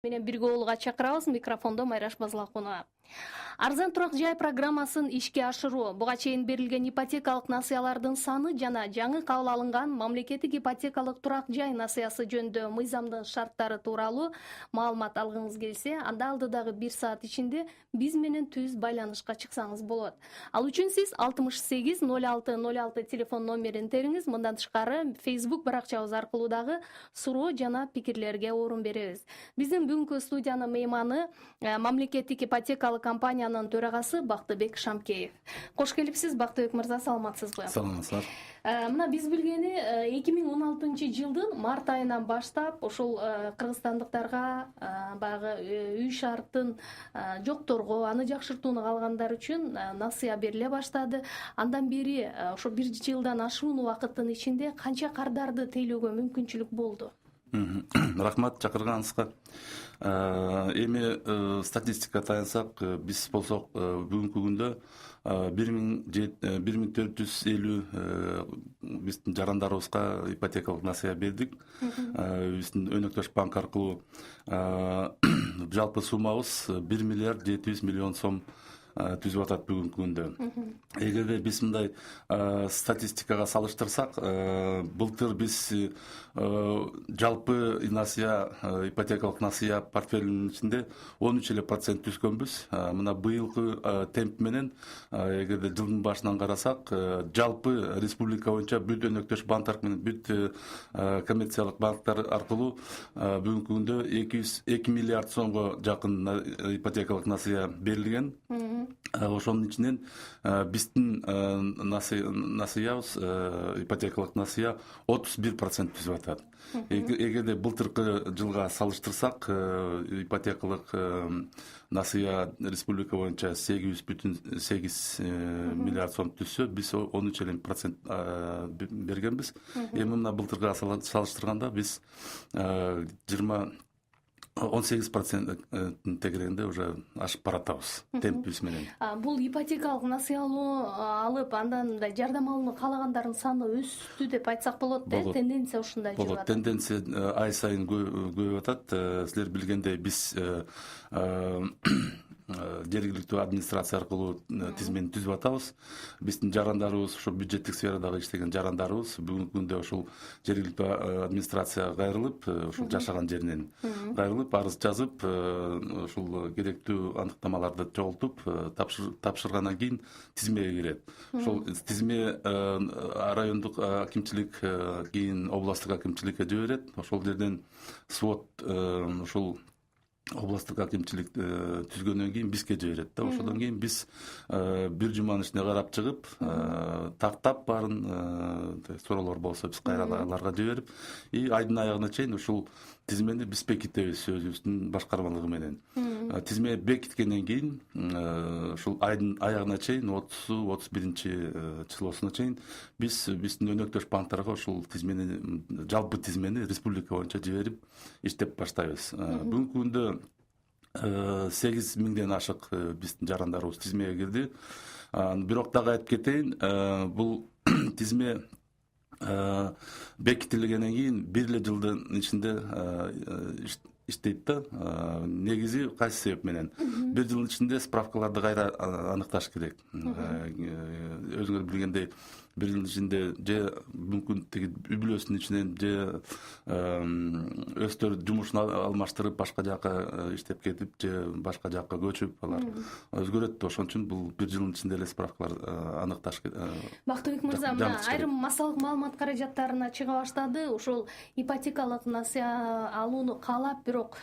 менен бирге болууга чакырабыз. Микрофондо Майраш Базылакунова. Арзан турак жай программасын ишке ашыруу, буга чейин берилген ипотекалык насыялардын саны жана жаңы кабыл алынган мамлекеттик ипотекалык турак жай насыясы жөнүндө мыйзамдын шарттары тууралуу маалымат алгыңыз келсе, анда алдыдагы 1 саат ичинде биз менен түз байланышка чыксаңыз болот. Ал үчүн сиз 68 06 06 телефон номерин териңиз. Мындан тышкары Facebook баракчабыз аркылуу дагы суроо жана пикирлерге орун беребиз. Биздин бүгүнкү студиянын мейманы мамлекеттик ипотекалык компаниянын төрагасы Бактыбек Шамкеев. Кош келипсиз, Бактыбек мырза, саламатсызбы? Саламатсыздар. Мына биз билгени 2016-жылдын март айынан баштап ошол кыргызстандыктарга баягы үй шарттын жокторго, аны жакшыртууну калгандар үчүн насыя бериле баштады. Андан бери ошо 1 жылдан ашуун убакыттын ичинде канча кардарды тейлөөгө мүмкүнчүлүк болду? Рахмат чакырганыңызга. Эми статистика таянсак, биз болсок бүгүнкү күндө 1450 биздин жарандарыбызга ипотекалык насыя бердик. Биздин өнөктөш банк аркылуу жалпы суммабыз 1 миллиард 700 миллион сом түзүп атат бүгүнкү күндө. Эгерде биз мындай статистикага салыштырсак, былтыр биз жалпы насыя, ипотекалык насыя портфелинин ичинде 13% түзгөнбүз. Мына быйылкы темп менен, эгерде жылдын башынан карасак, жалпы республика боюнча бүт өнөктөш банктар менен бүт коммерциялык банктар аркылуу бүгүнкү күндө 2 миллиард сомго жакын ипотекалык насыя берилген. Ошонун ичинен биздин насыябыз, ипотекалык насыя 31% түзүп атат. Эгерде былтыркы жылга салыштырсак, ипотекалык насыя республика боюнча 8,8 миллиард сом түзсө, биз 13% бергенбиз. Эми мына былтырга салыштырганда биз 18% тегерегинде уже ашып баратабыз темпибиз менен. Бул ипотекалык насыялоо алып, андан мындай жардам алууну каалагандардын саны өстү деп айтсак болот да? Тенденция ушундай жүрүп атат. Тенденция ай сайын көбөйүп атат. Силер билгендей, биз жергиликтүү администрация аркылуу тизмени түзүп атабыз. Биздин жарандарыбыз, ошо бюджеттик сферадагы иштеген жарандарыбыз бүгүнкү күндө ошол жергиликтүү администрацияга кайрылып, ошол жашаган жеринен кайрылып, арыз жазып, ошол керектүү аныктамаларды чогултуп, тапшыргандан кийин тизмеге кирет. Ошол тизме райондук акимчилик, кийин областтык акимчиликке жиберет. Ошол жерден свод ошол областтык акимчилик түзгөндөн кийин бизге жиберет да. Ошондон кийин биз бир жуманын ичинде карап чыгып, тактап баарын суроолор болсо биз кайра аларга жиберип, айдын аягына чейин ушул тизмени биз бекитебиз өзүбүздүн башкармалыгы менен. Тизме бекиткенден кийин ушул айдын аягына чейин 30-31 чейин биз биздин өнөктөш банктарга ушул тизмени, жалпы тизмени республика боюнча жиберип иштеп баштайбыз. Бүгүнкү күндө 8000ден ашык биздин жарандарыбыз тизмеге кирди. Бирок дагы айтып кетейин, бул тизме бекитилгенден кийин 1 жылдын ичинде иштейт да. Негизи кайсы себеп менен? 1 жылдын ичинде справкаларды кайра аныкташ керек. Өзүңөр билгендей, 1 жылдын ичинде же мүмкүн тиги үй бүлөсүнүн ичинен же өздөрү жумушун алмаштырып башка жакка иштеп кетип, же башка жакка көчүп, алар өзгөрөт. Ошон үчүн бул 1 жылдын ичинде эле справкалар аныкташ керек. Бактыбек мырза, айрым массалык маалымат каражаттарына чыга баштады. Ошол ипотекалык насыя алууну каалап, бирок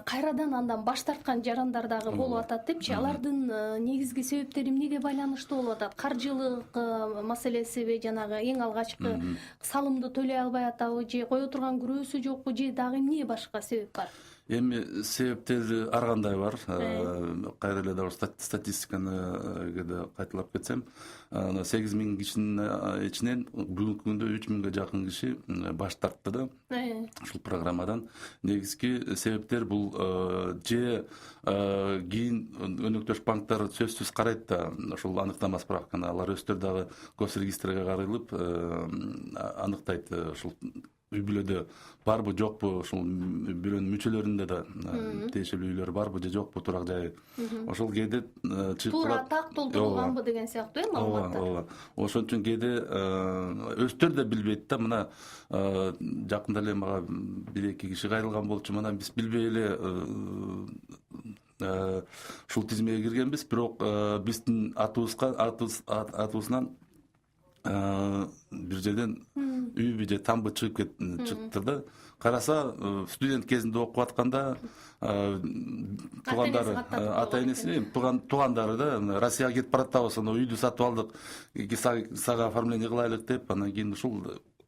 кайрадан андан баш тарткан жарандар дагы болуп атат депчи. Алардын негизги себептери эмнеге байланыштуу болуп атат? Каржылык маселеси, жанагы эң алгачкы салымды төлөй албай атабы, же кое турган күрөөсү жокпу, же дагы эмне башка себеп бар? Эми себептери ар кандай бар. Кайра эле дагы статистиканы кайталап кетсем, 8000 кишинин ичинен бүгүнкү күндө 3000ге жакын киши баш тартты да ушул программадан. Негизги себептер бул же кийин өнөктөш банктар сөзсүз карайт да ошол аныктама справканы. Алар өздөрү дагы госрегистрге каралып аныктайт ушул үй бүлөдө барбы жокпу, ушул үй бүлөнүн мүчөлөрүндө да тиешелүү үйлөр барбы же жокпу, турак жайы. Ошол кээде чыгып туура калат. так толтурулганбы деген сыяктуу маалыматтар. Ооба. Ошон үчүн кээде өздөрү да билбейт да. Мына жакында эле мага бир эки киши кайрылган болчу. Мына биз билбей эле ушул тизмеге киргенбиз, бирок биздин атыбыздан бир жерден үйбү же тамбы чыктыр да. Караса студент кезинде окуп атканда туугандары, ата энеси, туугандары да Россияга кетип баратабыз, аны үйдү сатып алдык, сага оформление кылайлык деп, анан кийин ушул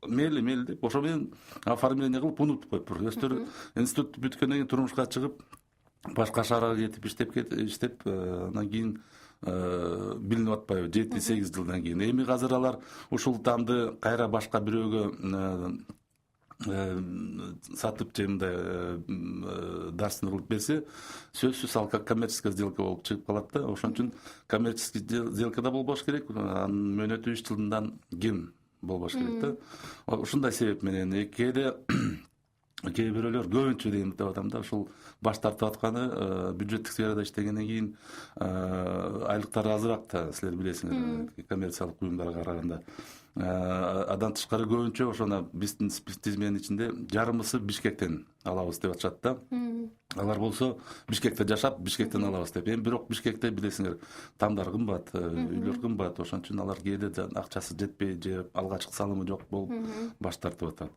мейли деп ошо менен оформление кылып унутуп коюптур. Өздөрү институт бүткөндөн кийин турмушка чыгып, башка шаарга кетип иштеп, анан кийин билинип атпайбы 7-8 жылдан кийин. Эми азыр алар ушул тамды кайра башка бирөөгө сатып же мындай дарсын кылып берсе, сөзсүз ал как коммерческая сделка болуп чыгып калат да. Ошон үчүн коммерческий сделкада болбош керек, анын мөөнөтү 3 жылдан кем болбош керек да. Ушундай себеп менен кээде кээ бирөөлөр көбүнчө деп атам да, ушул баш тартып атканы бюджеттик сферада иштегенден кийин айлыктары азыраак да, силер билесиңер, коммерциялык уюмдарга караганда. Адан тышкары көбүнчө ошоно биздин тизменин ичинде жарымысы Бишкектен алабыз деп атышат да. Алар болсо Бишкекте жашап, Бишкектен алабыз деп. Эми бирок Бишкекте билесиңер, тамдар кымбат, үйлөр кымбат, ошон үчүн алар кээде акчасы жетпей же алгачкы салымы жок болуп баш тартып атат.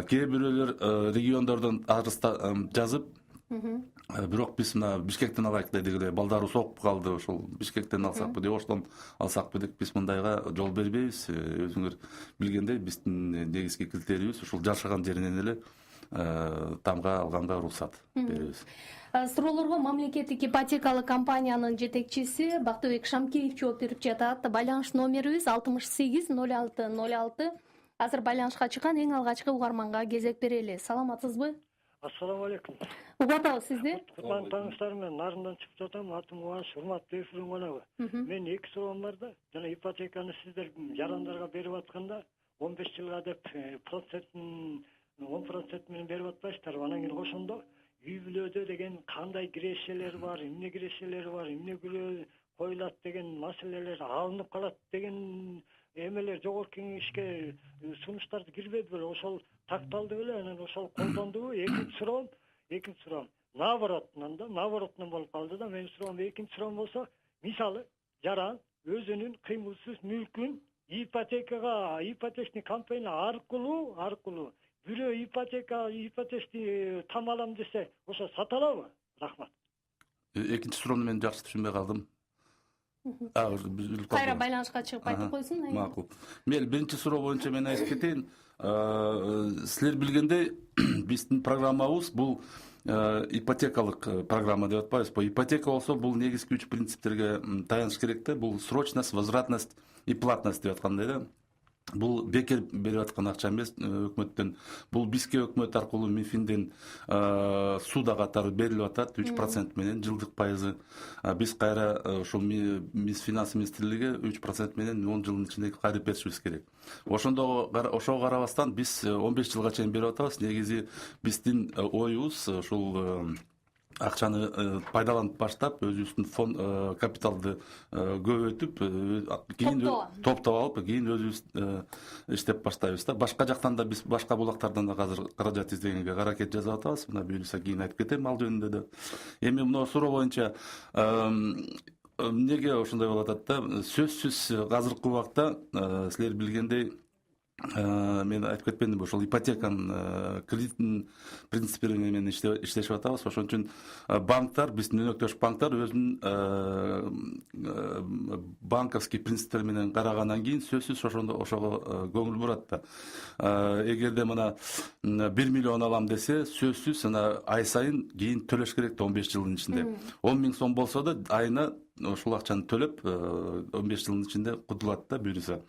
Кээ бирөөлөр региондордон арыз жазып, бирок биз мына Бишкектен алайык дедик эле, балдарыбыз окуп калды, ошол Бишкектен алсакпы же Оштон алсакпы деп биз мындайга жол бербейбиз. Өзүңөр билгендей, биздин негизги критерийибиз ушул жашаган жеринен эле тамга алганга уруксат беребиз. Суроолорго мамлекеттик ипотекалык компаниянын жетекчиси Бактыбек Шамкеев жооп берип жатат. Байланыш номерибиз 680606. Азыр байланышка чыккан эң алгачкы угарманга кезек берели. Саламатсызбы? Ассаламу алейкум. Угуп атабыз сизди. Кутман таңыштар менен нарындан чыгып жатам. Атым Убаш, урматтуу эфириң болобу. Мен эки суроом бар да. Жана ипотеканы сиздер жарандарга берип атканда 15 жылга деп процентин 10% менен берип атпайсыздарбы? Анан кийин ошондо үй бүлөдө деген кандай кирешелер бар, эмне кирешелер бар, эмне коюлат деген маселелер алынып калат деген эмелер жогорку кеңешке сунуштарды кирбеди беле? Ошол такталды беле? Анан ошол колдондубу? Экинчи суроом наоборотунан болуп калды да. Менин суроом экинчи суроом болсо, мисалы жаран өзүнүн кыймылсыз мүлкүн ипотечный компания аркылуу бирөө ипотечный там алам десе, ошо сата алабы? Рахмат. Экинчи суроону мен жакшы түшүнбөй калдым. Кайра байланышка чыгып айтып койсун. Макул. Мейли, биринчи суроо боюнча мен айтып кетейин. Силер билгендей, биздин программабыз бул ипотекалык программа деп атпайбызбы? Ипотека болсо бул негизги 3 принциптерге таяныш керек да. Бул срочность, возвратность и платность деп аткандай да. Бул бекер берип аткан акча эмес өкмөттөн. Бул бизге өкмөт аркылуу Мифинден суда катары берилип атат 3% менен жылдык пайызы. Биз кайра ошол Финанс министрлиги 3% менен 10 жылдын ичинде кайрып беришибиз керек. Ошого карабастан биз 15 жылга чейин берип атабыз. Негизи биздин оюбуз ушул акчаны пайдаланып баштап, өзүбүздүн фонд капиталды көбөйтүп, кийин топтоп алып, кийин өзүбүз иштеп баштайбыз да. Башка жактан да биз башка булактардан да азыр каражат издегенге аракет жасап атабыз. Мына буюрса кийин айтып кетем ал жөнүндө да. Эми мына суроо боюнча эмнеге ошондой болуп атат да? Сөзсүз азыркы убакта силер билгендей, мен айтып кетпедимби, ошол ипотеканын кредиттин принциптери менен иштешип атабыз. Ошон үчүн банктар, биздин өнөктөш банктар өзүнүн банковский принциптер менен карагандан кийин сөзсүз ошого көңүл бурат да. Эгерде мына 1 миллион алам десе, сөзсүз ана ай сайын кийин төлөш керек да 15 жылдын ичинде. 10 000 сом болсо да айына ошол акчаны төлөп 15 жылдын ичинде кутулат да буюрса.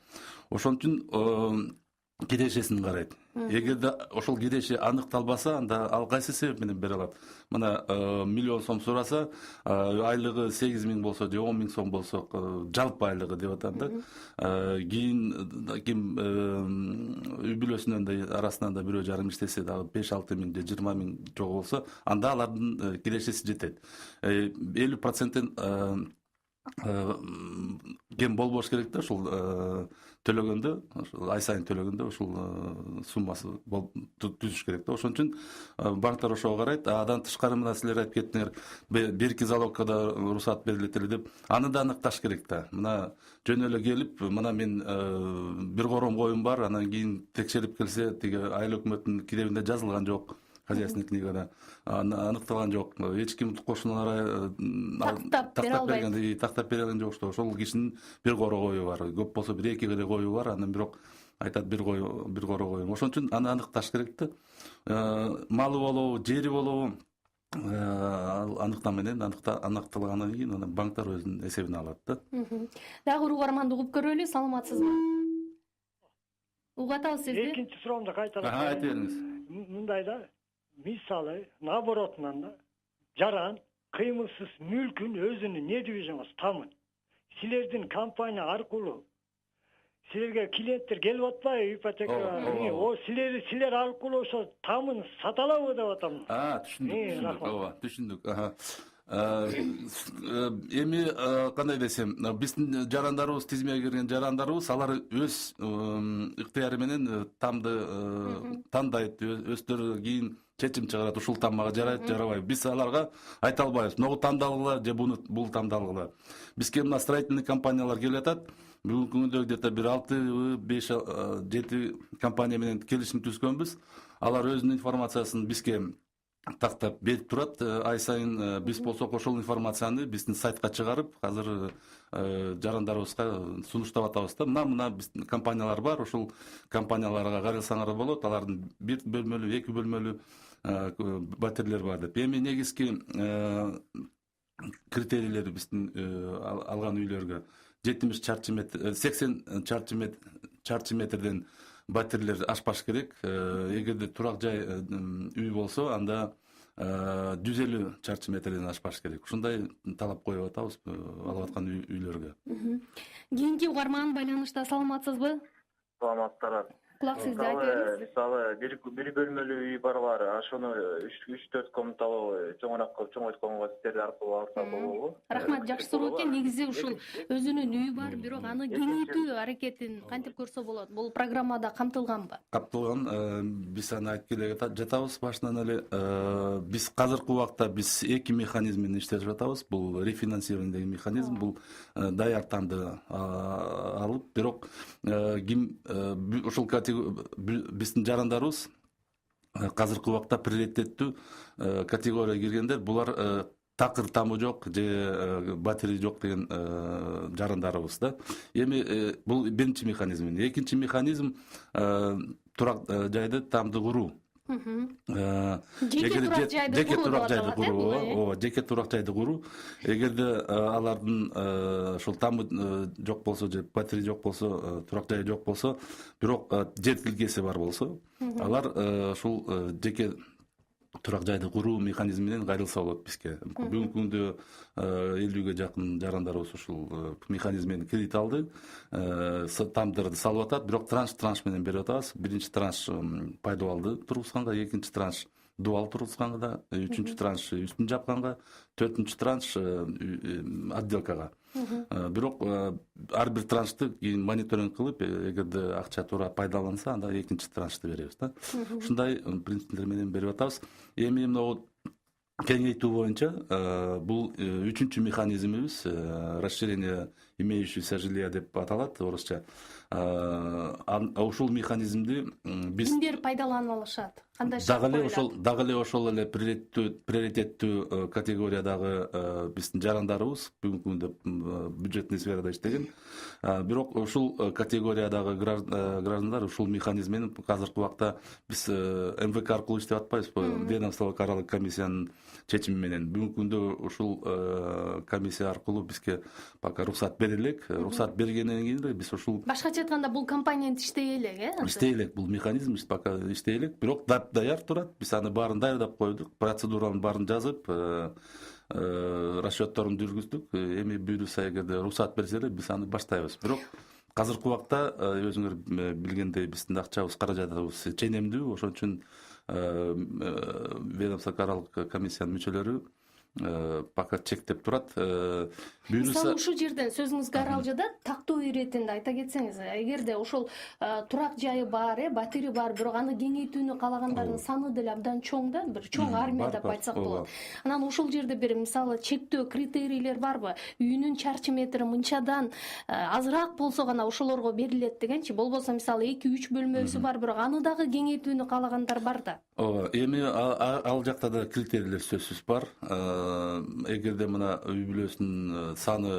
Ошон үчүн кирешесин карайт. Эгерде ошол киреше аныкталбаса, анда ал кайсы себеп менен бере алат? Мына миллион сом сураса, айлыгы 8 миң болсо же 10 миң сом болсо, жалпы айлыгы деп атам да. Кийин ким үй бүлөсүнөн да арасынан да бирөө жарым иштесе дагы 5-6 миң же 20 миң жогу болсо, анда алардын кирешеси жетет. 50% кем болбош керек да, ушул төлөгөндө, ай сайын төлөгөндө ушул суммасы түзүш керек да. Ошон үчүн банктар ошого карайт. Адан тышкары мына силер айтып кеттиңер, берки залогкада уруксат берилет эле деп, аны да аныкташ керек да. Мына жөн эле келип, мына мен бир кором коюм бар, анан кийин текшерип келсе, тиги айыл өкмөттүн китебинде жазылган жок. Хозяйственный книгада аныкталган жок. Эч ким кошуналары тактап бере алган жок, что ошол кишинин бир коро кою бар. Көп болсо 1-2 эле кою бар, анан бирок айтат бир коро коюм. Ошон үчүн аны аныкташ керек да. Малы болобу, жери болобу, аныктама менен аныкталгандан кийин анан банктар өзүнүн эсебине алат да. Дагы угарманды угуп көрөлү, саламатсызбы? Угуп атабыз сизди. Экинчи суроомду кайталап Айта бериңиз. Мындай да, мисалы наоборотунан да жаран кыймылсыз мүлкүн өзүнүн не деп жатабыз тамын. Силердин компания аркылуу силерге клиенттер келип атпайбы ипотекага? О силер аркылуу ошо тамын сата алабы деп атам. Түшүндүк. Түшүндүк. Эми кандай десем, биздин жарандарыбыз, тизмеге кирген жарандарыбыз, алар өз ыктыяры менен тамды тандайт, өздөрү кийин чечим чыгарат, ушул там мага жарайт, жарабайбы. Биз аларга айта албайбыз, могу тандалгыла же бул тандалгыла. Бизге мына строительный компаниялар келип атат. Бүгүнкү күндө где-то бир 6-5-7 компания менен келишим түзгөнбүз. Алар өзүнүн информациясын бизге тактап берип турат. Ай сайын биз болсок ошол информацияны биздин сайтка чыгарып, азыр жарандарыбызга сунуштап атабыз да. Мына биздин компаниялар бар, ошол компанияларга карасаңар болот. Алардын 1 бөлмөлүү, 2 бөлмөлүү батирлер бар деп. Эми негизги критерийлери биздин алган үйлөргө 70 чарчы метр, 80 чарчы метрден батирлер ашпаш керек. Эгерде турак жай үй болсо, анда 150 чарчы метрден ашпаш керек. Ушундай талап коюп атабыз алып аткан үйлөргө. Кийинки угарман байланышта, саламатсызбы? Саламаттар. Кулак сизде, айта бериңиз. Мисалы, бир бөлмөлүү үй бар, ошону 3-4 комнаталуу чоңураак кылып чоңойтконго сиздер аркылуу алса болобу? Рахмат, жакшы суроо экен. Негизи ушул өзүнүн үйү бар, бирок аны кеңейтүү аракетин кантип көрсө болот? Бул программада камтылганбы? Камтылган. Биз аны айтып келе жатабыз башынан эле. Биз азыркы убакта 2 механизм менен иштешип жатабыз. Бул рефинансирование деген механизм, бул даяр тамды алып, бирок ким ушул биздин жарандарыбыз азыркы убакта приоритеттүү категорияга киргендер, булар такыр тамы жок же батири жок деген жарандарыбыз да. Эми бул биринчи механизм. Экинчи механизм турак жайды тамды куруу. Жеке турак жайды куруу. Жеке турак жайды куруу. Эгерде алардын ушул тамы жок болсо же батири жок болсо, турак жайы жок болсо, бирок жер тилкеси бар болсо, алар ушул жеке турак жайды куруу механизми менен кайрылса болот бизге. Бүгүнкү күндө 50-ге жакын жарандарыбыз ушул механизм менен кредит алды. Тамдарды салып атат, бирок транш менен берип атабыз. Биринчи транш пайдаланды тургузганга, экинчи транш дуал тургузганга, үчүнчү транш үстүн жапканга, төртүнчү транш отделкага. Бирок ар бир траншты кийин мониторинг кылып, эгерде акча туура пайдаланса, анда экинчи траншты беребиз да. Ушундай принциптер менен берип атабыз. Эми могу кеңейтүү боюнча бул үчүнчү механизмибиз, расширение имеющихся жилья деп аталат орусча. Ушул механизмди биз кимдер пайдалана алышат? Кандай дагы эле ошол эле приоритеттүү категориядагы биздин жарандарыбыз бүгүнкү күндө бюджетный сферада иштеген. Бирок ушул категориядагы граждандар ушул механизм менен азыркы убакта биз МВК аркылуу иштеп атпайбызбы? Ведомстволук аралык комиссиянын чечими менен бүгүнкү күндө ушул комиссия аркылуу бизге пока уруксат бере элек. Уруксат бергенден кийин биз ушул башкача айтканда бул компонент иштей элек, иштей элек, бул механизм пока иштей элек, бирок даяр турат. Биз аны баарын даярдап койдук, процедураларын баарын жазып, расчетторун жүргүздүк. Эми буюрса эгерде уруксат берселер, биз аны баштайбыз. Бирок азыркы убакта өзүңөр билгендей биздин акчабыз, каражатыбыз ченемдүү, ошон үчүн ведомствоаралык комиссиянын мүчөлөрү пока чектеп турат. Мисалы ушул жерден сөзүңүзгө аралжада тактоо иретинде айта кетсеңиз, эгерде ошол турак жайы бар, батири бар, бирок аны кеңейтүүнү калагандардын саны деле абдан чоң да, бир чоң армия деп айтсак болот. Анан ошол жерде бир мисалы чектөө критерийлер барбы? Үйүнүн чарчы метри мынчадан азыраак болсо гана ошолорго берилет дегенчи, болбосо мисалы 2-3 бөлмөсү бар, бирок аны дагы кеңейтүүнү калагандар бар да. Ооба, эми ал жакта да критерийлер сөзсүз бар. Эгерде мына үй бүлөсүнүн саны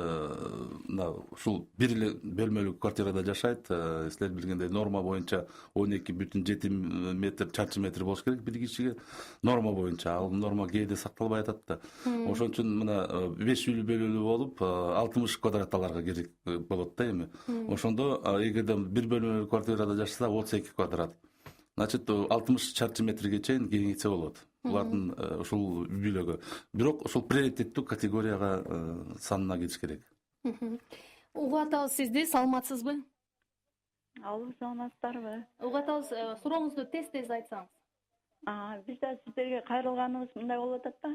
ушул бир эле бөлмөлүү квартирада жашайт, силер билгендей норма боюнча 12,7 метр чарчы метр болуш керек бир кишиге, норма боюнча. Ал норма кээде сакталбай атат да. Ошон үчүн мына 5 үй бөлөлүү болуп 60 квадрат аларга керек болот да эми. Ошондо эгерде бир бөлмөлүү квартирада жашаса 32 квадрат. Значит, 60 чарчы метрге чейин кеңейтсе болот. Булардын ушул бүлөгө. Бирок ушул приоритеттүү категорияга санына кетиш керек. Угуп атабыз сизди, саламатсызбы? Алло, саламатсыздарбы? Угуп атабыз, сурооңузду тез айтсаңыз. Биз да сиздерге кайрылганыбыз мындай болуп атат да.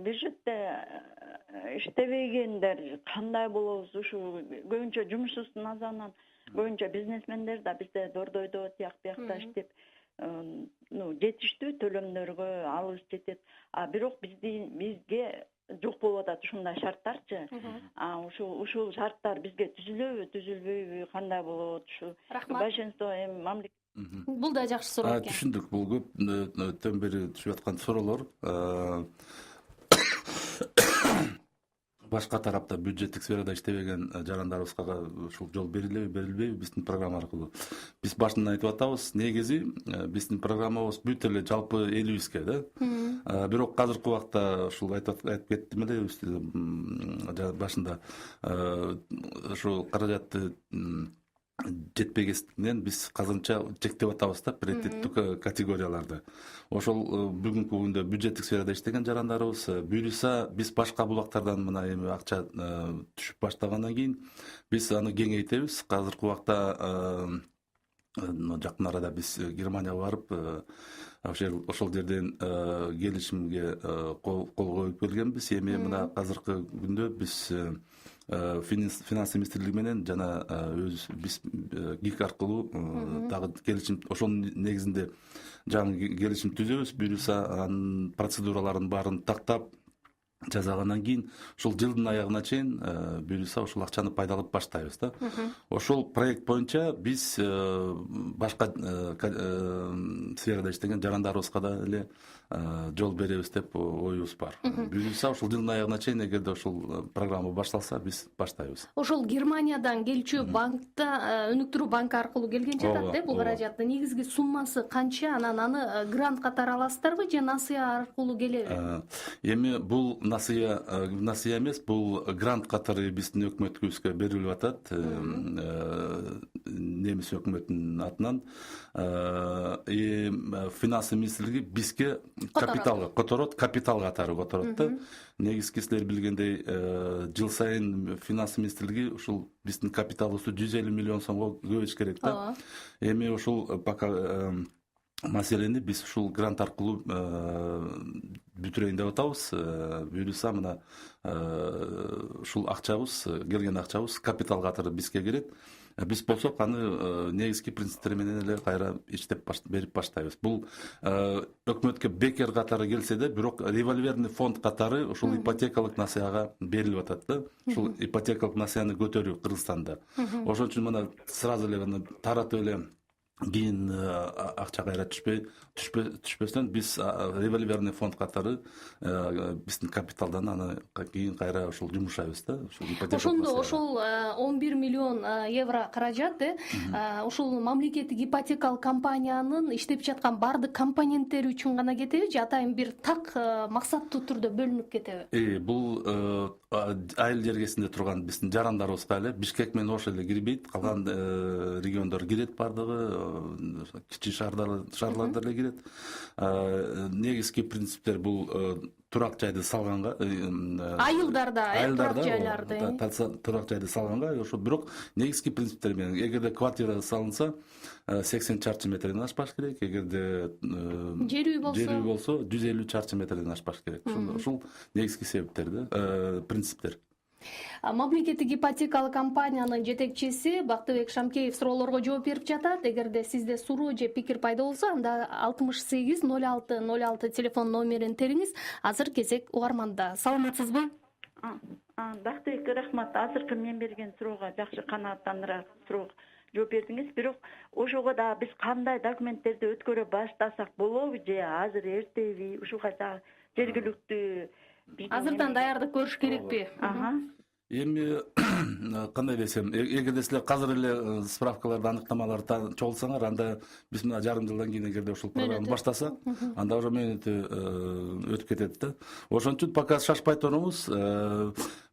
Бюджетте иштебегендер кандай болобуз? Ушу көбүнчө жумушчусунун азабынан көбүнчө бизнесмендер да бизде дордойдо тияк биякта иштеп, жетиштүү төлөмдөргө алыбыз жетет. Бирок бизге жок болуп атат ушундай шарттарчы. Ушул шарттар бизге түзүлөбү, түзүлбөйбү, кандай болот? Ушу большинство эми мамлекет. Бул да жакшы суроо экен. Түшүндүк, бул көптөн бери түшүп аткан суроолор. Башка тарапта бюджеттик сферада иштебеген жарандарыбызга ушул жол берилеби, берилбейби биздин программа аркылуу. Биз башынан айтып атабыз, негизи биздин программабыз бүт эле жалпы элибизге да. Бирок азыркы убакта ушул айтып кеттим эле башында, ушул каражатты жетпегендиктен биз казырынча чектеп атабыз да приоритеттүү категорияларды. Ошол бүгүнкү күндө бюджеттик сферада иштеген жарандарыбыз буюрса биз башка булактардан мына эми акча түшүп баштагандан кийин биз аны кеңейтебиз. Азыркы убакта жакын арада биз Германияга барып, ошол жерден келишимге кол коюп келгенбиз. Эми мына азыркы күндө биз финанс министрлиги менен жана биз ГИК аркылуу дагы келишим, ошонун негизинде жаңы келишим түзөбүз. Буюрса анын процедураларын баарын тактап жасагандан кийин ушул жылдын аягына чейин буюрса ушул акчаны пайдаланып баштайбыз да. Ошол проект боюнча биз башка сферада иштеген жарандарыбызга да эле жол беребиз деп оюбуз бар. Буюрса ушул жылдын аягына чейин эгерде ушул программа башталса биз баштайбыз. Ошол Германиядан келчү банкта өнүктүрүү банкы аркылуу келген жатат бул каражатты. Негизги суммасы канча? Анан аны грант катары аласыздарбы же насыя аркылуу келеби? Эми бул насыя эмес, бул грант катары биздин өкмөтүбүзгө берилип атат. Немис өкмөтүнүн атынан финанс министрлиги бизге капитал катары которот да. Негизги силер билгендей жыл сайын финанс министрлиги ушул биздин капиталыбызды 150 миллион сомго көбөйтүш керек да. Эми ушул пока маселени биз ушул грант аркылуу бүтүрөйүн деп атабыз. Буюрса мына ушул акчабыз, келген акчабыз капитал катары бизге кирет. Биз болсок аны негизги принциптери менен эле кайра иштеп берип баштайбыз. Бул өкмөткө бекер катары келсе да, бирок револьверный фонд катары ушул ипотекалык насыяга берилип атат да. Ушул ипотекалык насыяны көтөрүү Кыргызстанда. Ошон үчүн мына сразу эле таратып эле кийин акча кайра түшпөстөн биз револьверный фонд катары биздин капиталдан аны кийин кайра ушул жумшайбыз да. Ошондо ошол 11 миллион евро каражат ушул мамлекеттик ипотекалык компаниянын иштеп жаткан баардык компоненттери үчүн гана кетеби же атайын бир так максаттуу түрдө бөлүнүп кетеби? Бул айыл жергесинде турган биздин жарандарыбызга эле Бишкек менен Ош эле кирбейт, калган региондор кирет баардыгы, кичи шаарларда эле кирет. Негизги принциптер бул турак жайды салганга, Айылдарда турак жайларды турак жайды салганга, ошо бирок негизги принциптер менен эгерде квартира салынса 80 чарчы метрден ашпаш керек, эгерде жер үй болсо 150 чарчы метрден ашпаш керек. Ушул негизги себептер да, принциптер. Мамлекеттик ипотекалык компаниянын жетекчиси Бактыбек Шамкеев суроолорго жооп берип жатат. Эгерде сизде суроо же пикир пайда болсо, анда 68 06 06 телефон номерин териңиз. Азыр кезек угарманда. Саламатсызбы? Бактыбек, рахмат. Азыркы мен берген суроого жакшы канааттандырар суроо жооп бердиңиз. Бирок ошого да биз кандай документтерди өткөрө баштасак болобу же азыр эртеби? Ушуга жергиликтүү азырдан даярдык көрүш керекпи? Эми кандай десем, эгерде силер азыр эле справкаларды, аныктамаларды чогултсаңар, анда биз мына жарым жылдан кийин эгерде ушул программаны баштасак, анда уже мөөнөтү өтүп кетет да. Ошон үчүн пока шашпай турубуз.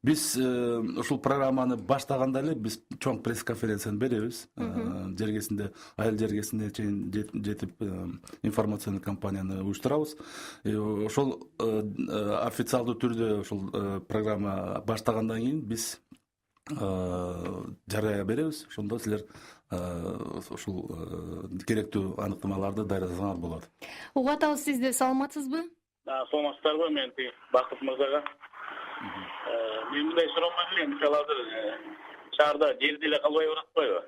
Биз ушул программаны баштаганда эле биз чоң пресс-конференцияны беребиз. Жергесинде, айыл жергесине чейин жетип информационный кампанияны уюштурабыз. Ошол официалдуу түрдө ушул программа баштагандан кийин биз жарыя беребиз. Ошондо силер ушул керектүү аныктамаларды даярдасаңар болот. Угуп атабыз, сизде саламатсызбы? Саламатсыздарбы, мен Бакыт мырзага. Мен мындай суроомо элем, мисалы азыр шаарда жер деле калбай баратпайбы?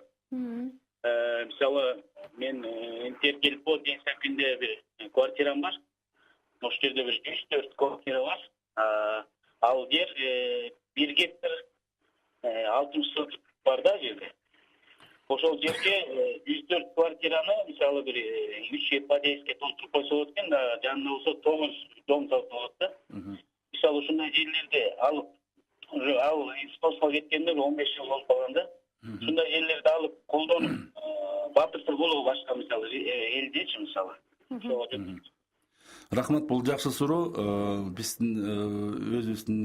Мисалы мен интер келип болот, ден сайын бир квартирам бар. Ошол жерде бир 3-4 квартира бар. Ал жер 1 гектар 60 соток бар да жерде. Ошол жерге 104 квартираны мисалы бир 3 подъездге толтуруп койсо болот экен, жанында болсо 9 дом салып болот да. Мисалы ушундай жерлерди алып, ал исполско кеткенде 15 жыл болуп калган да. Ушундай жерлерди алып колдонуп батыртып болобу башка мисалы элдечи мисалы. Рахмат, бул жакшы суроо. Биздин өзүбүздүн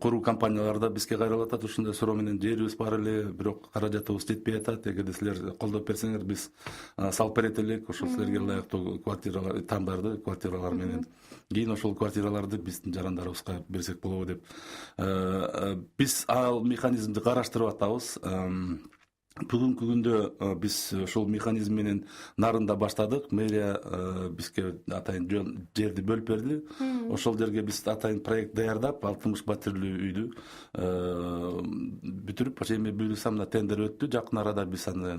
куруу компанияларда бизге кайрылып атат, ушундай суроо менен жерибиз бар эле, бирок каражатыбыз жетпей атат. Эгерде силер колдоп берсеңер, биз салып берет элек, ошол силерге ылайыктуу квартиралар, тамдарды, квартиралар менен. Кийин ошол квартираларды биздин жарандарыбызга берсек болобу деп. Биз ал механизмди караштырып атабыз. Бүгүнкү күндө биз ушул механизм менен нарында баштадык. Мэрия бизге атайын жерди бөлүп берди. Ошол жерге биз атайын проект даярдап, 60 пәтерлүү үйдү бүтүрүп, эми буюрса мына тендер өттү. Жакын арада биз аны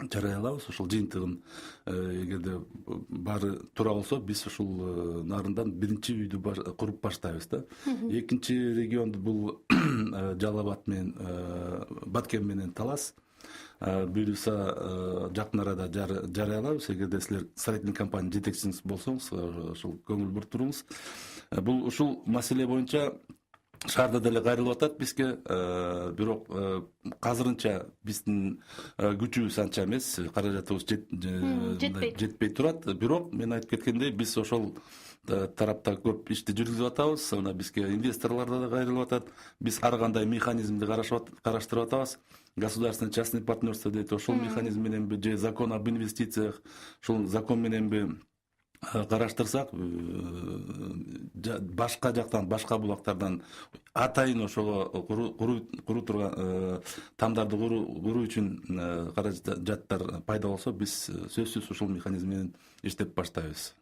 жарыялабыз. Ушул жыйынтыгын эгерде баары туура болсо, биз ушул нарындан биринчи үйдү куруп баштайбыз да. Экинчи регионду бул Жалал Абад менен Баткен менен Талас. Буюрса жакын арада жарыялабыз. Эгерде силер строительный компания жетекчиңиз болсоңуз, ушул көңүл буруп туруңуз. Бул ушул маселе боюнча шаарда деле кайрылып атат бизге, бирок азырынча биздин күчүбүз анча эмес, каражатыбыз жетпей турат. Бирок мен айтып кеткендей, биз ошол тарапта көп ишти жүргүзүп атабыз. Мына бизге инвесторлор да кайрылып атат. Биз ар кандай механизмди караштырып атабыз. Государственный частный партнерство дейт. Ошол механизм мененби же закон об инвестициях, ушул закон мененби караштырсак, башка жактан, башка булактардан атайын ошого куруу турган тамдарды куруу үчүн каражаттар пайда болсо, биз сөзсүз ушул механизм менен иштеп баштайбыз.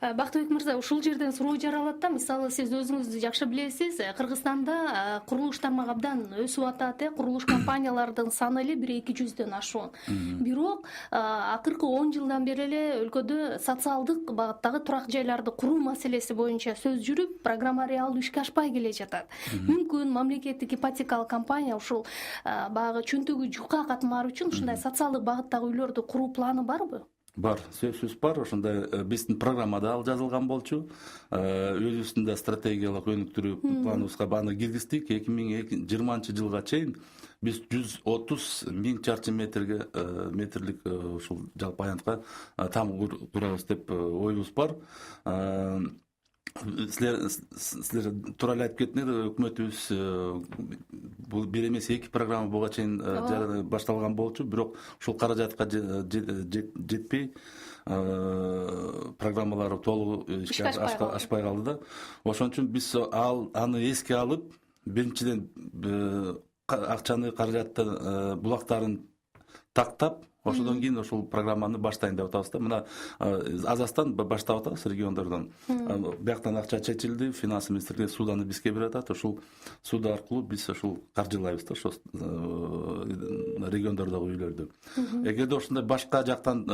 Бактыбек мырза, ушул жерден суроо жаралат да, мисалы сиз өзүңүз жакшы билесиз, Кыргызстанда курулуш тармагы абдан өсүп атат, курулуш компаниялардын саны эле 1-200дөн ашуун. Бирок акыркы 10 жылдан бери эле өлкөдө социалдык багыттагы турак жайларды куруу маселеси боюнча сөз жүрүп, программа реалдуу ишке ашпай келе жатат. атат. Мүмкүн мамлекеттик ипотекалык компания ушул баягы чөнтөгү жукка катмаар үчүн ушундай социалдык багыттагы үйлөрдү куруу планы барбы? Бар, сөзсүз бар. Ошондой биздин программада ал жазылган болчу. Өзүбүздүн да стратегиялык өнүктүрүү планыбызга аны киргиздик. 2020 жылга чейин биз 130 000 чарчы метрлик ушул жалпы аянтка там курабыз деп оюбуз бар. Силер туура эле айтып кеттиңер, өкмөтүбүз бул бир эмес 2 программа буга чейин башталган болчу, бирок ушул каражатка жетпей программалар толугу ишке ашпай калды да. Ошон үчүн биз аны эске алып, биринчиден акчаны, каражатты, булактарын тактап, ошодон кийин ошол программаны баштайын деп атабыз да. Мына Азастан баштап атабыз региондордон. Бияктан акча чечилди, финансы министрлиги суданы бизге берип атат. Ошол суда аркылуу биз ошол каржылайбыз да, ошол региондордогу үйлөрдү. Эгерде ошондой башка жактан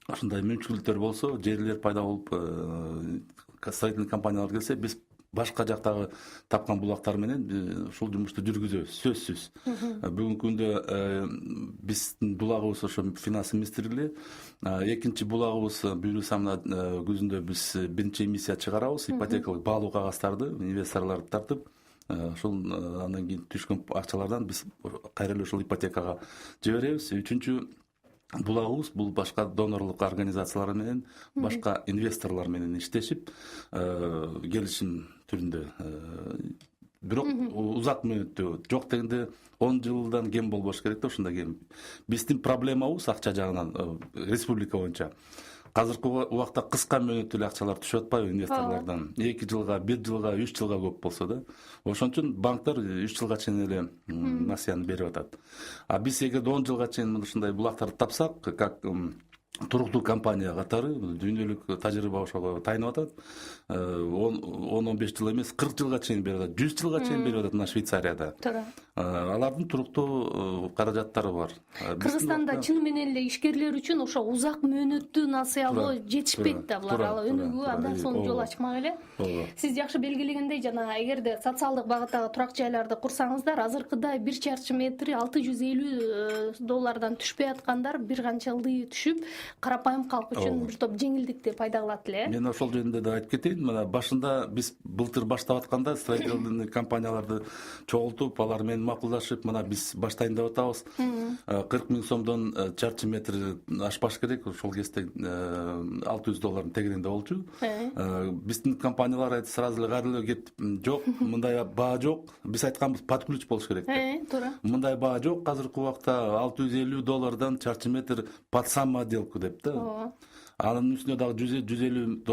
ошондой мүмкүнчүлүктөр болсо, жерлер пайда болуп, строительный компаниялар келсе, биз башка жактагы тапкан булактар менен ушул жумушту жүргүзөбүз, сөзсүз. Бүгүнкү күндө биздин булагыбыз ошо финансы министрлиги, экинчи булагыбыз буюрса мына күзүндө биз биринчи эмиссия чыгарабыз, ипотекалык баалуу кагазтарды инвесторлорду тартып, ошол андан кийин түшкөн акчалардан биз кайра эле ушул ипотекага жиберебиз. Үчүнчү булагыбыз бул башка донорлук организациялар менен, башка инвесторлор менен иштешип, келишим түрүндө. Бирок узак мөөнөттө, жок дегенде 10 жылдан кем болбош керек да, ушундай кем. Биздин проблемабыз акча жагынан республика боюнча. Азыркы убакта кыска мөөнөттүү эле акчалар түшүп атпайбы инвесторлордон? 2 жылга, 1 жылга, 3 жылга көп болсо да. Ошон үчүн банктар 3 жылга чейин эле насыяны берип атат. А биз эгерде 10 жылга чейин ушундай булактарды тапсак, как туруктуу компания катары дүйнөлүк тажрыйба ошого тайынып атат. 10-15 жыл эмес, 40 жылга чейин берип атат, 100 жылга чейин берип атат мына Швейцарияда. Алардын туруктуу каражаттары бар. Кыргызстанда чын менен эле ишкерлер үчүн ошо узак мөөнөттүү насыялоо жетишпейт да, булар ал өнүгүү абдан сонун жол ачмак эле. Сиз жакшы белгилегендей, жана эгерде социалдык багыттагы турак жайларды курсаңыздар, азыркыдай 1 чарчы метри $650 түшпөй аткандар бир канча ылдый түшүп, карапайым калк үчүн бир топ жеңилдикти пайда кылат эле. Мен ошол жөнүндө да айтып кетейин. Мына башында биз былтыр баштап атканда строительный компанияларды чогултуп, алар менен макулдашып, мына биз баштайын деп атабыз. 40 000 сомдон чарчы метр ашпаш керек. Ошол кезде $600 тегерегинде болчу. Биздин компаниялар айтты сразу эле кайра эле кетип, жок, мындай баа жок. Биз айтканбыз под ключ болуш керек деп. Туура. Мындай баа жок. Азыркы убакта $650 чарчы метр под самоотделку деп да. Анын үстүнө дагы $150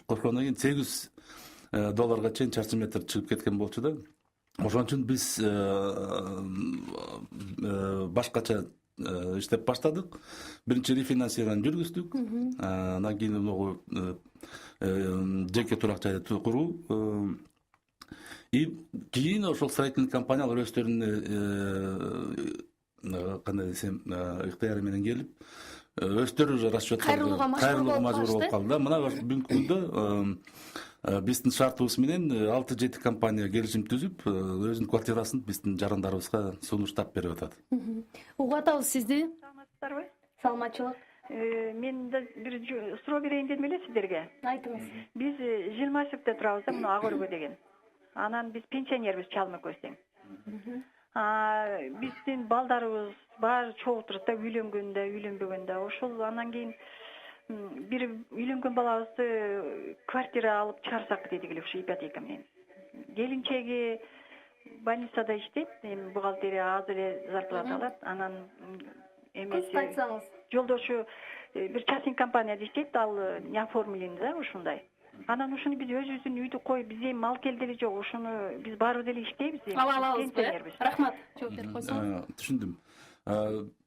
кошкондон кийин $800 чейин чарчы метр чыгып кеткен болчу да. Ошон үчүн биз башкача иштеп баштадык. Биринчи рефинансирование жүргүздүк. Андан кийин жеке турак жайды куруу. И кийин ошол строительный компаниялар өздөрүнүн кандай десем, ыктыяры менен келип, өздөрү уже расчёттарды кайрылууга мажбур болуп калды да. Мына бүгүнкү күндө биздин шартыбыз менен 6-7 компания келишим түзүп, өзүнүн квартирасын биздин жарандарыбызга сунуштап берип атат. Угуп атабыз сизди. Саламатсыздарбы? Саламатчылык. Мен да бир суроо берейин дедим эле сиздерге. Айтыңыз. Биз Жилмашевде турабыз да, мына Агөргө деген. Анан биз пенсионербиз, чалым экөөбүз тең. Биздин балдарыбыз баары чогуу турат да, үйлөнгөндө, үйлөнбөгөндө. Ошол андан кийин бир үйлөнгөн балабызды квартира алып чыгарсак дедик эле ушу ипотека менен. Келинчеги больницада иштейт, эми бухгалтерия аз эле зарплата алат. Анан эмеси айтсаңыз. Жолдошу бир частный компанияда иштейт, ал не оформлен да ушундай. Анан ушуну биз өзүбүздүн үйдү коюп, биз эми мал келди эле жок, ушуну биз баарыбыз эле иштейбиз. Алабыз. Рахмат. Жооп берип койсоңуз. Түшүндүм.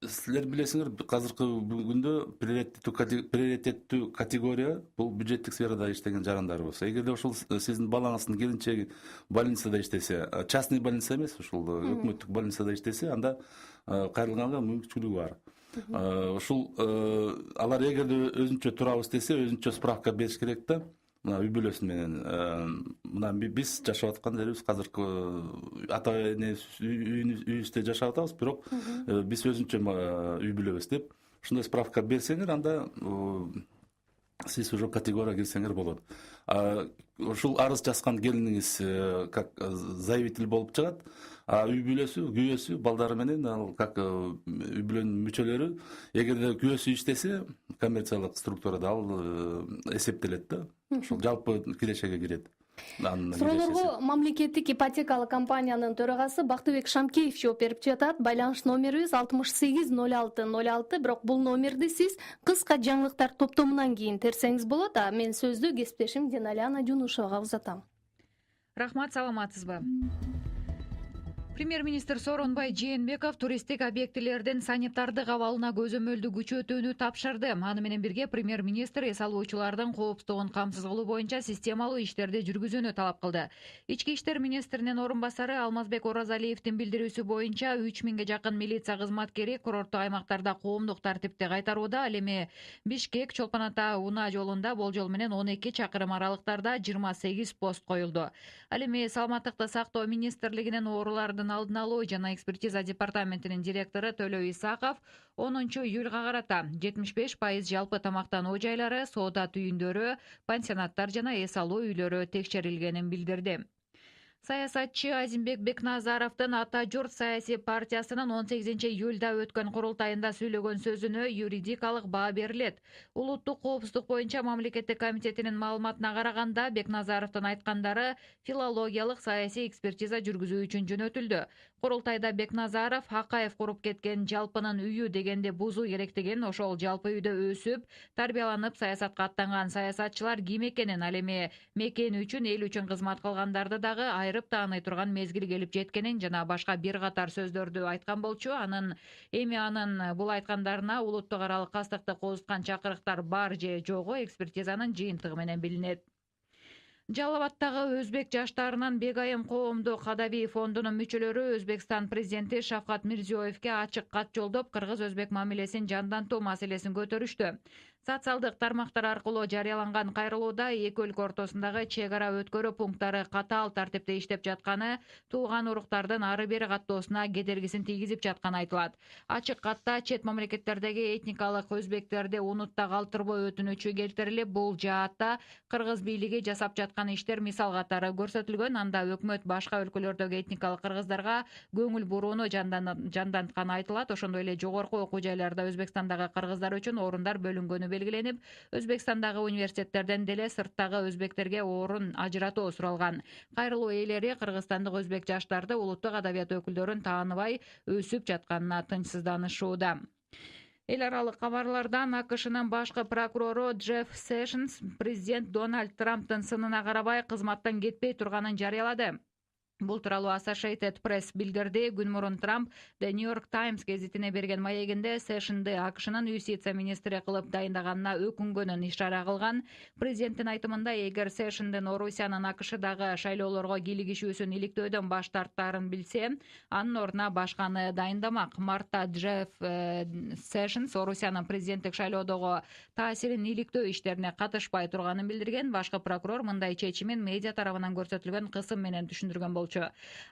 Силер билесиңер, азыркы күндө приоритеттүү категория бул бюджеттик сферада иштеген жарандарыбыз. Эгерде ошол сиздин балаңыздын келинчеги больницада иштесе, частный больница эмес, ушул өкмөттүк больницада иштесе, анда кайрылганга мүмкүнчүлүгү бар. Ушул алар эгерде өзүнчө турабыз десе, өзүнчө справка бериш керек да. мына үй бүлөсү менен мына биз жашап аткан жерибиз азыркы ата эне үйүбүздө жашап атабыз, бирок биз өзүнчө үй бүлөбүз деп ушундай справка берсеңер, анда сиз уже категорияга кирсеңер болот. Ушул арыз жазган келиниңиз как заявитель болуп чыгат, үй бүлөсү, күйөөсү, балдары менен ал как үй бүлөнүн мүчөлөрү, эгерде күйөөсү иштесе, коммерциялык структурада ал эсептелет да. Ушул жалпы кирешеге кирет. Суроолорго мамлекеттик ипотекалык компаниянын төрагасы Бактыбек Шамкеев жооп берип жатат. Байланыш номерибиз 680606, бирок бул номерди сиз кыска жаңылыктар топтомунан кийин терсеңиз болот. Мен сөздү кесиптешим Диналяна Жунушевага узатам. Рахмат, саламатсызбы? Премьер-министр Сооронбай Жээнбеков туристтик объектилердин санитардык абалына көзөмөлдү күчөтүүнү тапшырды. Аны менен бирге премьер-министр эс алуучулардын коопсуздугун камсыз кылуу боюнча системалуу иштерди жүргүзүүнү талап кылды. Ички иштер министринин орун басары Алмазбек Оразалиевдин билдирүүсү боюнча 3000ге жакын милиция кызматкери курорттук аймактарда коомдук тартипти кайтарууда. Ал эми Бишкек, Чолпон Ата Унаа жолунда болжол менен 12 чакырым аралыктарда 28 пост коюлду. Ал эми Саламаттыкты сактоо министрлигинин оорулардын алдын алуу жана экспертиза департаментинин директору Төлөө Исаков 10-июлга карата 75% жалпы тамактануу жайлары, соода түйүндөрү, пансионаттар жана эс алуу үйлөрү текшерилгенин билдирди. Саясатчы Азимбек Бекназаровдун Ата журт саясий партиясынын 18-июлда өткөн курултайында сүйлөгөн сөзүнө юридикалык баа берилет. Улуттук коопсуздук боюнча мамлекеттик комитетинин маалыматына караганда, Бекназаровдун айткандары филологиялык саясий экспертиза жүргүзүү үчүн жөнөтүлдү. Курултайда Бекназаров Акаев куруп кеткен жалпынын үйү дегенде бузуу керектигин, ошол жалпы үйдө өсүп, тарбияланып саясатка аттанган саясатчылар ким экенин, ал эми мекен үчүн, эл үчүн кызмат кылгандарды дагы айрып тааный турган мезгил келип жеткенин жана башка бир катар сөздөрдү айткан болчу. Эми анын бул айткандарына улуттук аралык кастыкты козуткан чакырыктар бар же жогу экспертизанын жыйынтыгы менен билинет. Жалал Абадтагы өзбек жаштарынын Бегайым коомдук кадави фондунун мүчөлөрү Өзбекстан президенти Шавкат Мирзиёевке ачык кат жолдоп, кыргыз-өзбек мамилесин жандантуу маселесин көтөрүштү. Социалдык тармактар аркылуу жарыяланган кайрылууда эки өлкө ортосундагы чек ара өткөрүү пункттары катаал тартипте иштеп жатканы, туулган уруктардын ары бери каттоосуна кедергисин тийгизип жатканы айтылат. Ачык катта чет мамлекеттердеги этникалык өзбектерди унутта калтырбоо өтүнүчү келтирилип, бул жаатта кыргыз бийлиги жасап жаткан иштер мисал катары көрсөтүлгөн. Анда өкмөт башка өлкөлөрдөгү этникалык кыргыздарга көңүл бурууну жандантканы айтылат. Ошондой эле жогорку окуу жайларда Өзбекстандагы кыргыздар үчүн орундар бөлүнгөнү белгиленип, Өзбекстандагы университеттерден деле сырттагы өзбектерге орун ажыратуу суралган. Кайрылуу ээлери кыргызстандык өзбек жаштарды улуттук адабият өкүлдөрүн тааныбай өсүп жатканына тынчсызданышууда. Эл аралык кабарлардан АКШнын башкы прокурору Джефф Сэшнс президент Дональд Трамптын сынына карабай кызматтан кетпей турганын жарыялады. Бул тууралуу Associated Press билдирди. Күн мурун Трамп The New York Times гезитине берген маегинде Сэшнди АКШнын юстиция министри кылып дайындаганына өкүнгөнүн ишара кылган. Президенттин айтымында, эгер Сэшндин Орусиянын АКШдагы шайлоолорго кийлигишүүсүн иликтөөдөн баш тарттаарын билсе, анын ордуна башканы дайындамак. Мартта Джефф Сэшнс Орусиянын президенттик шайлоодогу таасирин иликтөө иштерине катышпай турганын билдирген. Башкы прокурор мындай чечимин медиа тарабынан көрсөтүлгөн кысым менен түшүндүргөн болчу.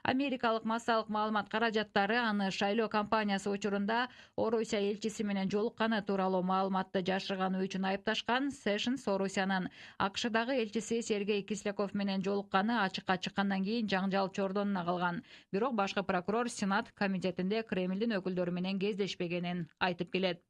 Америкалык массалык маалымат каражаттары аны шайлоо кампаниясы учурунда Орусия элчиси менен жолукканы тууралуу маалыматты жашырганы үчүн айыпташкан. Сэшнс Орусиянын АКШдагы элчиси Сергей Кисляков менен жолукканы ачыкка чыккандан кийин жаңжал чордонуна калган. Бирок башкы прокурор Сенат комитетинде Кремлдин өкүлдөрү менен кездешпегенин айтып келет.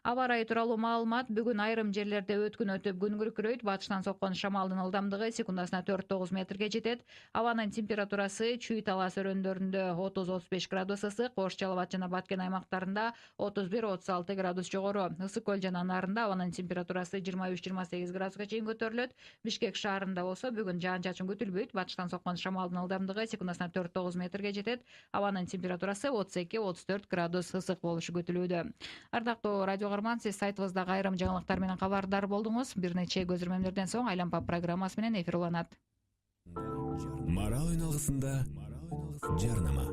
Аба ырайы тууралуу маалымат. Бүгүн айрым жерлерде өткүн өтүп күн күркүрөйт. Батыштан соккон шамалдын ылдамдыгы секундасына 4-9 метрге жетет. Абанын температурасы Чүй талас өрөндөрүндө 30-35 градус ысык, Ош, Жалал Абад жана Баткен аймактарында 31-36 градус жогору. Ысык көл жана Нарында абанын температурасы 23-28 градуска чейин көтөрүлөт. Бишкек шаарында болсо бүгүн жаан-чачын күтүлбөйт. Батыштан соккон шамалдын ылдамдыгы секундасына 4-9 метрге жетет. Абанын температурасы 32-34 градус ысык болушу күтүлүүдө. Ардактуу радио каарман, сиз сайтыбыздагы айрым жаңылыктар менен кабардар болдуңуз. Бир нече көзөрмөмдөрдөн соң Айлампа программасы менен эфир уланат. Марал үналгысында жарнама.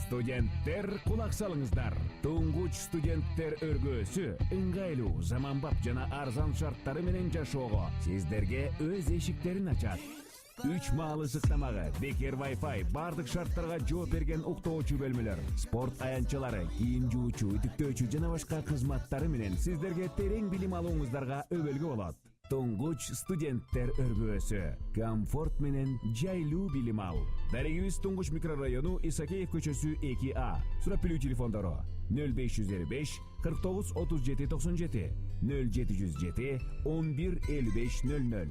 Студенттер кулак салыңыздар. Туңгуч студенттер өргөөсү ыңгайлуу, заманбап жана арзан шарттары менен жашоого сиздерге өз эшиктерин ачат. 3 маалы сыктамагы, бекер Wi-Fi, бардык шарттарга жооп берген уктоочу бөлмөлөр, спорт аянтчалары, кийим жуучу, үтүктөөчү жана башка кызматтары менен сиздерге терең билим алууңуздарга өбөлгө болот. Туңгуч студенттер өргөөсү. Комфорт менен жайлуу билим ал. Дарегибиз Туңгуч микрорайону Исакеев көчөсү 2А. Сурап билүү телефондору 0555 49 37 97 0707 11 55 00.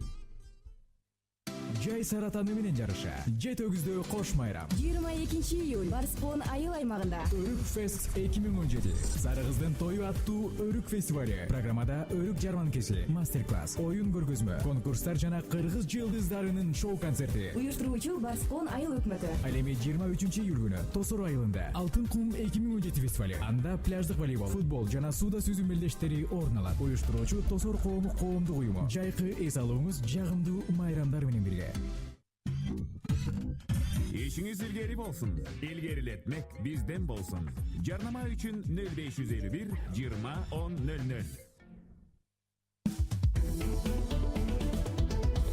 Жай саратаны менен жарыша. Жет өгүздө кош майрам. 22 июль Барспон айыл аймагында Өрүк Фест 2017. Сарыгыздын тою аттуу Өрүк фестивали. Программада өрүк жарманкеси, мастер-класс, оюн көргөзмө, конкурстар жана кыргыз жылдыздарынын шоу концерти. уюштуруучу Барспон айыл өкмөтү. Ал эми 23 июль күнү Тосор айылында Алтын кум 2017 фестивали. Анда пляждык волейбол, футбол жана сууда сүзүү мелдештери орун алат. Уюштуруучу Тосор коомдук уюму. Жайкы эс алууңуз жагымдуу майрамдар менен бирге. Ишиңиз илгери болсун. Илгерилетмек бизден болсун. Жарнама үчүн 0551 20 10 00.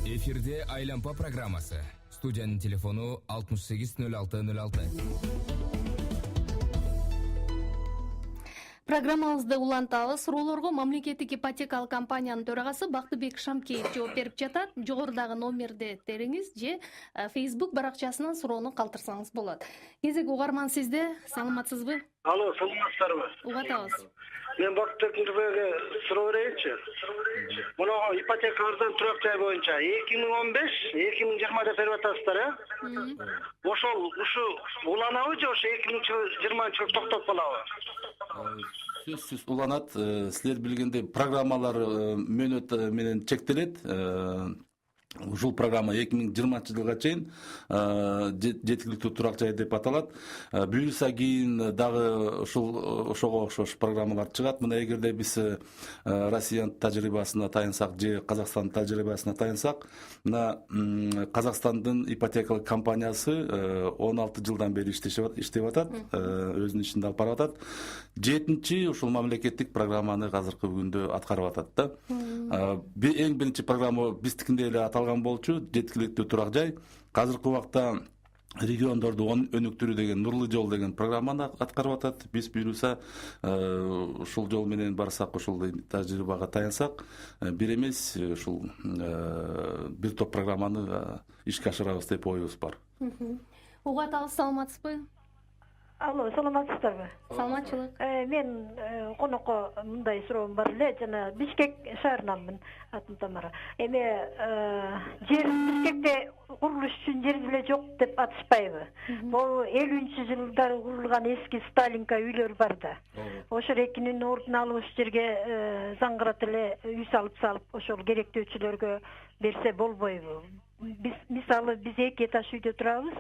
Эфирде Айлампа программасы. Студиянын телефону 680606. Программабызды улантабыз. Суроолорго мамлекеттик ипотекалык компаниянын төрагасы Бактыбек Шамкеев жооп берип жатат. Жогорудагы номерди териңиз же Facebook баракчасынан суроону калтырсаңыз болот. Кезек угарман сизде, саламатсызбы? Алло, саламатсыздарбы? Угатабыз. Мен Бактыбек Нурбекке суроо берейинчи. Муну ипотека арзан турак жай боюнча 2015-2020 деп берип атасыздар, Ошол ушу уланабы же ошо 2020 токтоп калабы? Сөзсүз уланат. Силер билгендей программалар мөөнөт менен чектелет. Ушул программа 2020 жылга чейин жеткиликтүү турак жай деп аталат. Буюрса кийин дагы ошого окшош программалар чыгат. Мына эгерде биз Россиянын тажрыйбасына таянсак же Казакстандын тажрыйбасына таянсак, мына Казакстандын ипотекалык компаниясы 16 жылдан бери иштеп атат, өзүнүн ишин алып барып атат. 7-чи ушул мамлекеттик программаны азыркы күндө аткарып атат да. Эң биринчи программа биздикинде эле аталган болчу, жеткиликтүү турак жай. Азыркы убакта региондорду өнүктүрүү деген Нурлуу жол деген программаны аткарып атат. Биз буюрса ушул жол менен барсак, ушул тажрыйбага таянсак, бир эмес ушул бир топ программаны ишке ашырабыз деп оюбуз бар. Угатабыз, саламатсызбы? Алло, саламатсыздарбы? Саламатчылык. Мен конокко мындай суроом бар эле, жана Бишкек шаарынанмын, атым Тамара. Эми жер Бишкекте курулуш үчүн жер деле жок деп атышпайбы? Бул 50-жылдары курулган эски Сталинка үйлөр бар да. Ошол экинин ордун алып уш жерге заңгырат эле үй салып ошол керектөөчүлөргө берсе болбойбу? Мисалы биз 2 этаж үйдө турабыз.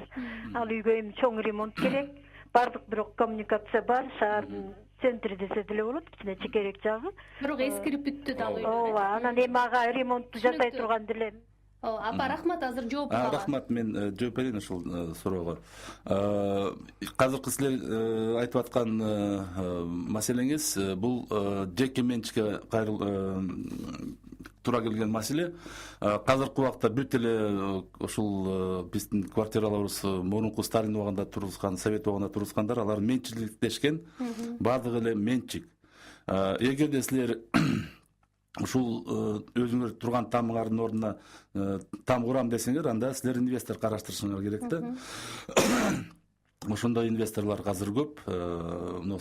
Ал үйгө эми чоң ремонт керек. Бардык бирок коммуникация бар, шаардын центри десе деле болот, кичине чекерек жагы. Бирок эскирип бүттү дагы. Ооба, анан эми ага ремонтту жасай турган деле. Апа, рахмат, азыр жооп алам. Рахмат, мен жооп берейин ушул суроого. Азыркы силер айтып аткан маселеңиз бул жеке менчикке туура келген маселе. Азыркы убакта бүт эле ушул биздин квартираларыбыз мурунку Сталин убагында тургузган, Совет убагында тургузгандар, алар менчиктешкен, бардыгы эле менчик. Эгерде силер ушул өзүңөр турган тамыңардын ордуна там курам десеңер, анда силер инвестор караштырышыңар керек да. Ошондой инвесторлор азыр көп.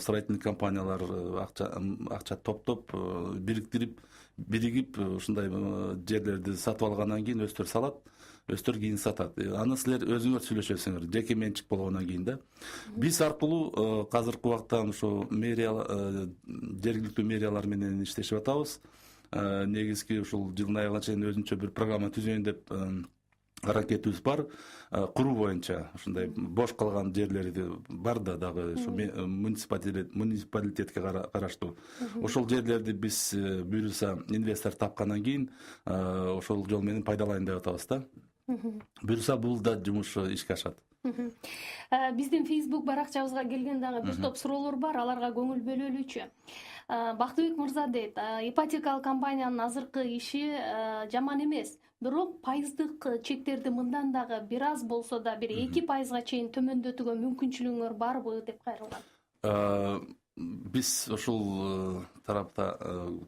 Строительный компаниялар акча топтоп, биригип ушундай жерлерди сатып алгандан кийин өстөр салат, өстөр кийин сатат. Аны силер өзүңөр сүйлөшөсүңөр, жеке менчик болгондон кийин да. Биз аркылуу азыркы убакта ошо жергиликтүү мэриялар менен иштешип атабыз. Негизги ушул жылдын аягына чейин өзүнчө бир программа түзөйүн деп аракетибиз бар. Куруу боюнча ушундай бош калган жерлерди бар да, дагы ушу муниципалитетке караштуу. Ошол жерлерди биз буюрса инвестор тапкандан кийин ошол жол менен пайдалайын деп атабыз да. Буюрса бул да жумуш ишке ашат. Биздин Facebook баракчабызга келген дагы бир топ суроолор бар, аларга көңүл бөлөлүчү. Бактыбек мырза дейт, ипотекалык компаниянын азыркы иши жаман эмес, бирок пайыздык чектерди мындан дагы бир аз болсо да бир 2%га чейин төмөндөтүүгө мүмкүнчүлүгүңөр барбы деп кайрылган. Биз ушул тарапта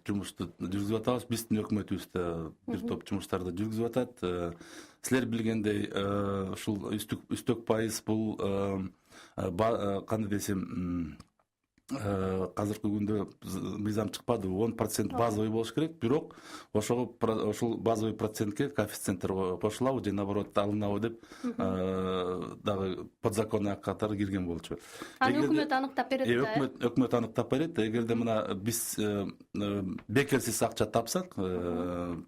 жумушту жүргүзүп атабыз. Биздин өкмөтүбүз да бир топ жумуштарды жүргүзүп атат. Силер билгендей, ушул үстөк пайыз бул кандай десем, азыркы күндө мыйзам чыкпады, 10% базовый болуш керек, бирок ошого ошол базовый процентке коэффициенттер кошулабы же наоборот алынабы деп дагы подзаконный акт катары кирген болчу. Аны өкмөт аныктап берет да. Өкмөт аныктап берет. Эгерде мына биз бекерсиз акча тапсак,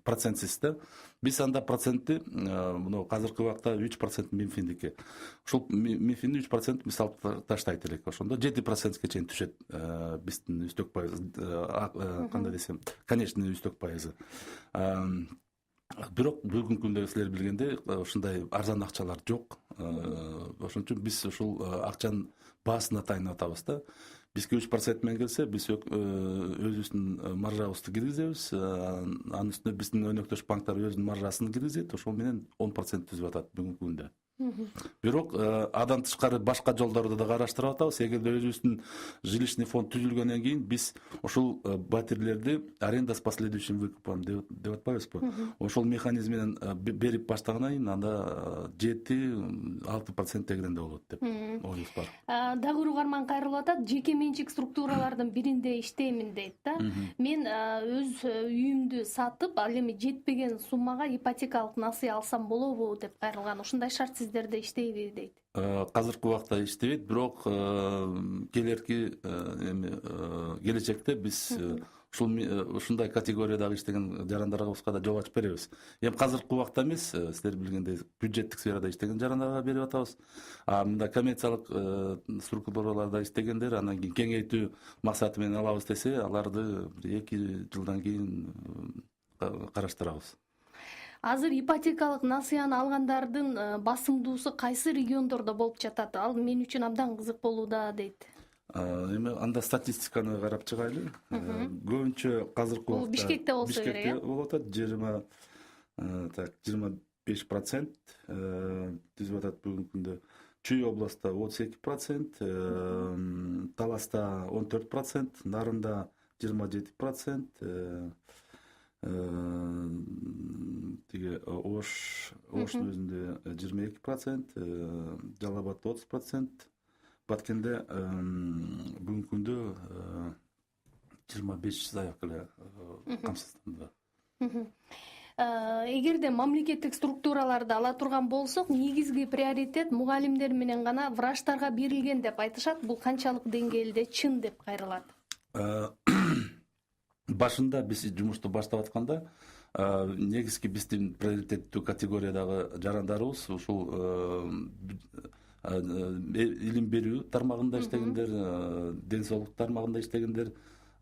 процентсиз да, биз анда процентти мына азыркы убакта 3% Минфиндики. Ушул Минфиндин 3% биз алып таштайт элек. Ошондо 7%ге чейин түшөт биздин үстөк пайыз, кандай десем, конечный үстөк пайызы. Бирок бүгүнкү күндө силер билгендей ушундай арзан акчалар жок. Ошон үчүн биз ушул акчанын баасына тайынып атабыз да. Бизге 3% менен келсе, биз өзүбүздүн маржабызды киргизебиз. Анын үстүнө биздин өнөктөш банктар өзүнүн маржасын киргизет. Ошол менен 10% түзүп атат бүгүнкү күндө. Бирок адан тышкары башка жолдорду да караштырып атабыз. Эгерде өзүбүздүн жилищный фонд түзүлгөндөн кийин биз ушул батирлерди аренда с последующим выкупом деп атпайбызбы? Ошол механизм менен берип баштагандан кийин анда 7-6% тегеренде болот деп оюбуз бар. Дагы бир угарман кайрылып атат, жеке менчик структуралардын биринде иштеймин дейт да. Мен өз үйүмдү сатып, ал эми жетпеген суммага ипотекалык насыя алсам болобу деп кайрылган. Ушундай шарт сиздерде иштейби дейт. Азыркы убакта иштебейт, бирок келечекте биз ушундай категориядагы иштеген жарандарыбызга да жол ачып беребиз. Эми азыркы убакта эмес, силер билгендей бюджеттик сферада иштеген жарандарга берип атабыз. Мында коммерциялык структураларда иштегендер анан кийин кеңейтүү максаты менен алабыз десе, аларды 2 жылдан кийин караштырабыз. Азыр ипотекалык насыяны алгандардын басымдуусу кайсы региондордо болуп жатат? Ал мен үчүн абдан кызык болууда дейт. Эми анда статистиканы карап чыгайлы. Көбүнчө азыркы убакта Бишкекте болсо керек, Бишкекте болуп атат 25% түзүп атат бүгүнкү күндө. Чүй областта 32%, Таласта 14%, Нарында 27%, Оштун өзүндө 22%, Жалал Абадта 30%, Баткенде бүгүнкү күндө 25 заявка эле камсыздандырды. Эгерде мамлекеттик структураларды ала турган болсок, негизги приоритет мугалимдер менен гана врачтарга берилген деп айтышат. Бул канчалык деңгээлде чын деп кайрылат? Башында биз жумушту баштап атканда негизги биздин приоритеттүү категориядагы жарандарыбыз ушул илим берүү тармагында иштегендер, ден соолук тармагында иштегендер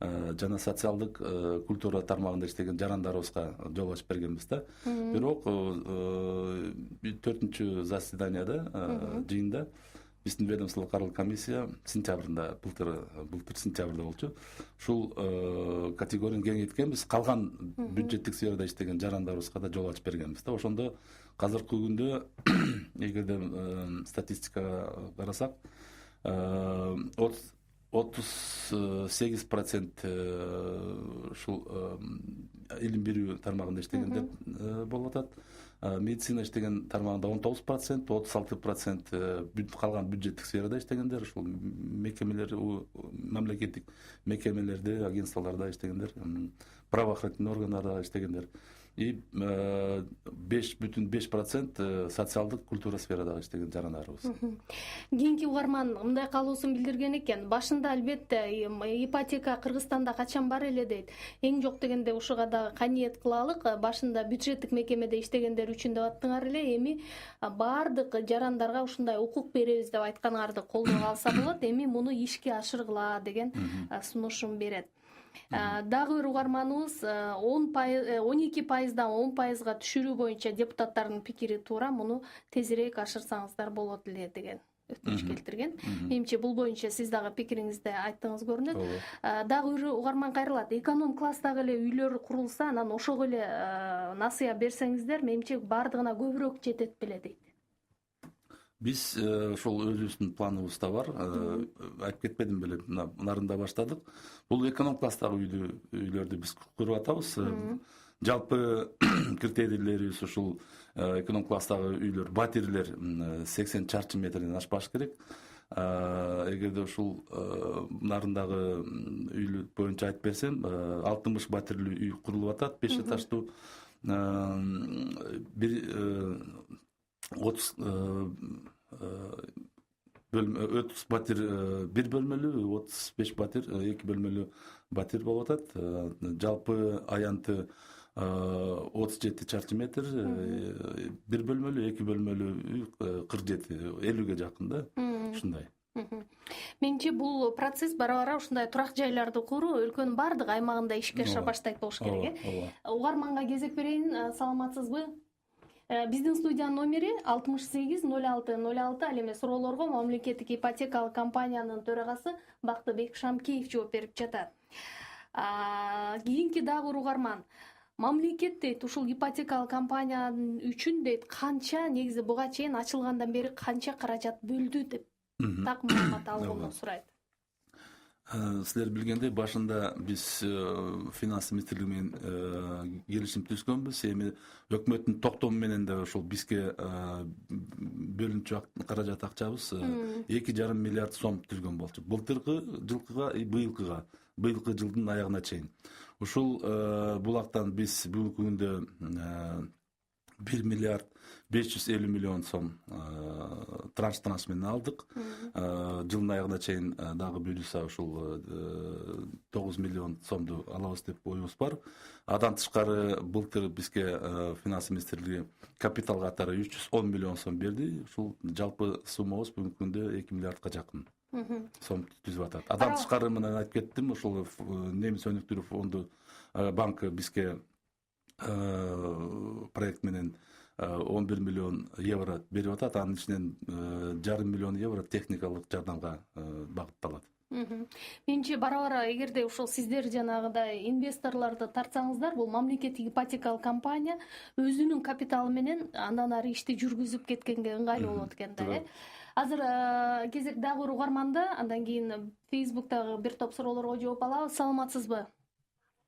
жана социалдык культура тармагында иштеген жарандарыбызга жол ачып бергенбиз да. Бирок 4-чү заседанияда, жыйында биздин ведомстволук аралык комиссия сентябрында, былтыр сентябрда болчу. Ушул категорияны кеңейткенбиз. Калган бюджеттик сферада иштеген жарандарыбызга да жол ачып бергенбиз да. Ошондо азыркы күндө эгерде статистикага карасак, 38% ушул илим берүү тармагында иштегендер болуп атат. Медицина иштеген тармагында 19%, 36% калган бюджеттик сферада иштегендер, ушул мекемелер, мамлекеттик мекемелерде, агентстволордо иштегендер, правоохранительный органдарда иштегендер. И 5,5% социалдык культура сферадагы иштеген жарандарыбыз. Кийинки угарман мындай каалоосун билдирген экен. Башында албетте ипотека Кыргызстанда качан бар эле дейт. Эң жок дегенде ушуга дагы каниет кылалык. Башында бюджеттик мекемеде иштегендер үчүн деп аттыңар эле. Эми бардык жарандарга ушундай укук беребиз деп айтканыңарды колдоого алса болот. Эми муну ишке ашыргыла деген сунушун берет. Дагы бир угарманыбыз 12%дан 10%га түшүрүү боюнча депутаттардын пикири туура, муну тезирээк ашырсаңыздар болот эле деген өтүнүч келтирген. Менимче бул боюнча сиз дагы пикириңизди айттыңыз көрүнөт. Дагы бир угарман кайрылат. Эконом класстагы эле үйлөр курулса, анан ошого эле насыя берсеңиздер, менимче бардыгына көбүрөөк жетет беле дейт. Биз ошол өзүбүздүн планыбызда бар. Айтып кетпедим беле, нарында баштадык. Бул эконом класстагы үйлөрдү биз куруп атабыз. Жалпы критерийлерибиз ушул эконом класстагы үйлөр, батирлер 80 чарчы метрден ашпаш керек. Эгерде ушул нарындагы үй боюнча айтып берсем, 60 батирлүү үй курулуп атат, 5 этаждуу. 30 батир 1 бөлмөлүү, 35 батир 2 бөлмөлүү батир болуп атат. Жалпы аянты 37 чарчы метр, 1 бөлмөлүү, 2 бөлмөлүү үй 47, 50ге жакын да. Ушундай. Менимче бул процесс бара-бара ушундай турак жайларды куруу өлкөнүн бардык аймагында ишке аша баштайт болуш керек. Угарманга кезек берейин, саламатсызбы? Биздин студиянын номери 680606. Ал эми суроолорго мамлекеттик ипотекалык компаниянын төрагасы Бактыбек Шамкеев жооп берип жатат. Кийинки дагы бир угарман. Мамлекет дейт ушул ипотекалык компаниянын үчүн дейт канча, негизи буга чейин ачылгандан бери канча каражат бөлдү деп так маалымат алууну сурайт. Силер билгендей, башында биз финанс министрлиги менен келишим түзгөнбүз. Эми өкмөттүн токтому менен да ошол бизге бөлүнчү каражат акчабыз 2,5 миллиард сом түзгөн болчу. Былтыркы жылкыга, быйылкы жылдын аягына чейин. Ушул булактан биз бүгүнкү күндө 1 миллиард 550 миллион сом транш менен алдык. Жылдын аягына чейин дагы буюрса ушул 9 миллион сомду алабыз деп оюбуз бар. Адан тышкары былтыр бизге финанс министрлиги капитал катары 310 миллион сом берди. Ушул жалпы суммабыз бүгүнкү күндө 2 миллиардка жакын сом түзүп атат. Адан тышкары менен айтып кеттим, ушул немис өнүктүрүү фонду банкы бизге проект менен 11 миллион евро берип атат. Анын ичинен 1,5 миллион евро техникалык жардамга багытталат. Менимче бара-бара эгерде ушул сиздер жанагыдай инвесторлорду тартсаңыздар, бул мамлекеттик ипотекалык компания өзүнүн капиталы менен андан ары ишти жүргүзүп кеткенге ыңгайлуу болот экен да. Азыр кезек дагы бир угарманда, андан кийин Facebook'тагы бир топ суроолорго жооп алабыз. Саламатсызбы?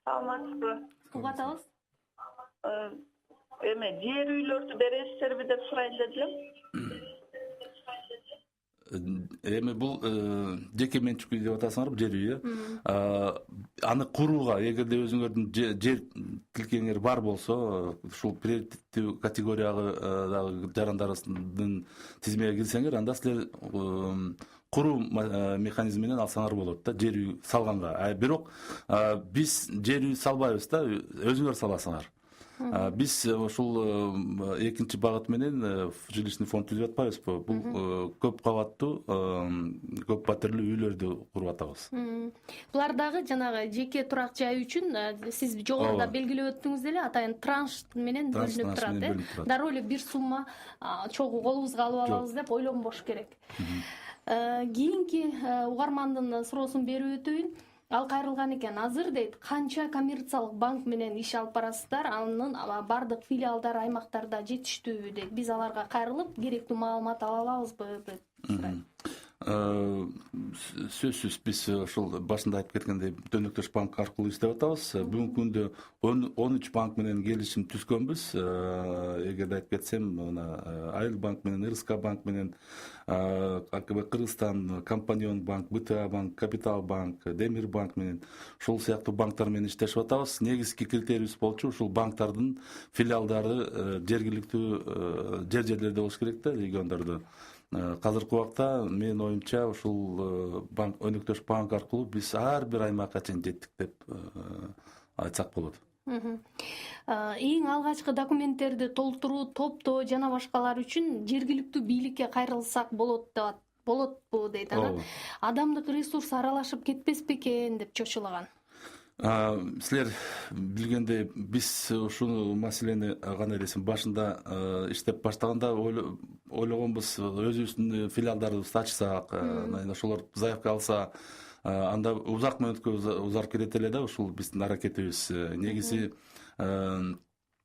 Саламатсызбы? Угатабыз? Эме жер үйлөрдү бересиздерби деп сурайын дедим. Эми бул жеке менчик үй деп атасыңарбы, жер үй. Аны курууга эгерде өзүңөрдүн жер тилкеңер бар болсо, ушул приоритеттүү категориягы жарандарынын тизимине кирсеңер, анда силер куруу механизми менен алсаңар болот да, жер үй салганга. Бирок биз жер үй салбайбыз да, өзүңөр саласыңар. Биз ушул экинчи багыт менен жилищный фонд түзүп атпайбызбы? Бул көп кабаттуу, көп батирлүү үйлөрдү куруп атабыз. Булар дагы жанагы жеке турак жай үчүн сиз жогоруда белгилеп өттүңүз эле, атайын транш менен бөлүнүп турат. Дароо эле бир сумма чогуу колубузга алып алабыз деп ойлонбош керек. Кийинки угармандын суроосун берип өтөйүн. Ал кайрылган экен. Азыр дейт, канча коммерциялык банк менен иш алып барасыздар, анын бардык филиалдары аймактарда жетиштүүбү дейт. Биз аларга кайрылып, керектүү маалымат ала алабызбы деп сурайт. Сөзсүз биз ошол башында айтып кеткендей Дөнөктөш банк аркылуу иштеп атабыз. Бүгүнкү күндө 13 банк менен келишим түзгөнбүз. Эгерде айтып кетсем, Айыл банк менен, РСК банк менен, АКБ Кыргызстан, Компаньон банк, БТА банк, Капитал банк, Демир банк менен ушул сыяктуу банктар менен иштешип атабыз. Негизги критерийибиз болчу ушул банктардын филиалдары жергиликтүү жерлерде болуш керек да, региондордо. Казыркы убакта менин оюмча ушул Өнөктөш банк аркылуу биз ар бир аймакка чейин жеттик деп айтсак болот. Эң алгачкы документтерди толтуруу, топтоо жана башкалар үчүн жергиликтүү бийликке кайрылсак болотпу дейт. Адамдык ресурс аралашып кетпес бекен деп чочулаган. Силер билгендей биз ушул маселени кандай десем башында иштеп баштаганда ойлогонбуз өзүбүздүн филиалдарыбызды ачсак, ошолор заявка алса анда узак мөөнөткө узарып кетет эле да ушул биздин аракетибиз. Негизи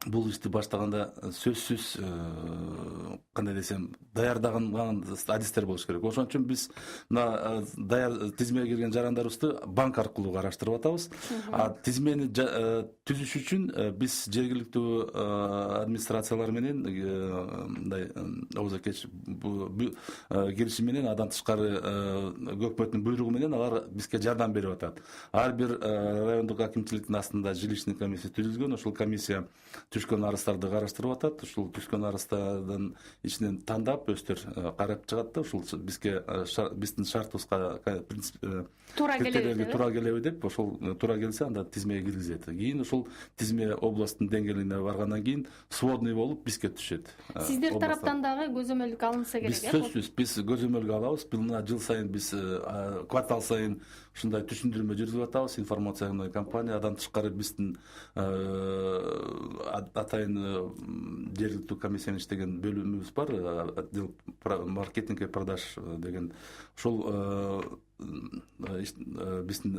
бул ишти баштаганда сөзсүз кандай десем даярдаган адистер болуш керек. Ошон үчүн биз мына даяр тизмеге кирген жарандарыбызды банк аркылуу караштырып атабыз. Тизмени түзүш үчүн биз жергиликтүү администрациялар менен мындай оозакеч келишим менен андан тышкары өкмөттүн буйругу менен алар бизге жардам берип атат. Ар бир райондук акимчиликтин астында жилищный комиссия түзүлгөн. Ошол комиссия түшкөн арыздарды караштырып атат. Ушул түшкөн арыздардын ичинен тандап өздөрү карап чыгат да ушул бизге биздин шартыбызга туура келеби деп ошол туура келсе анда тизмеге киргизет. Кийин ушул тизме областтын деңгээлине баргандан кийин сводный болуп бизге түшөт. Сиздер тараптан дагы көзөмөлдүк алынса керек. Биз сөзсүз биз көзөмөлгө алабыз. Мына жыл сайын биз квартал сайын ушундай түшүндүрмө жүргүзүп атабыз. Информационный кампания адан тышкары биздин атайын жергиликтүү комиссия иштеген бөлүмүбүз бар. Отдел маркетинг и продаж деген ошол биздин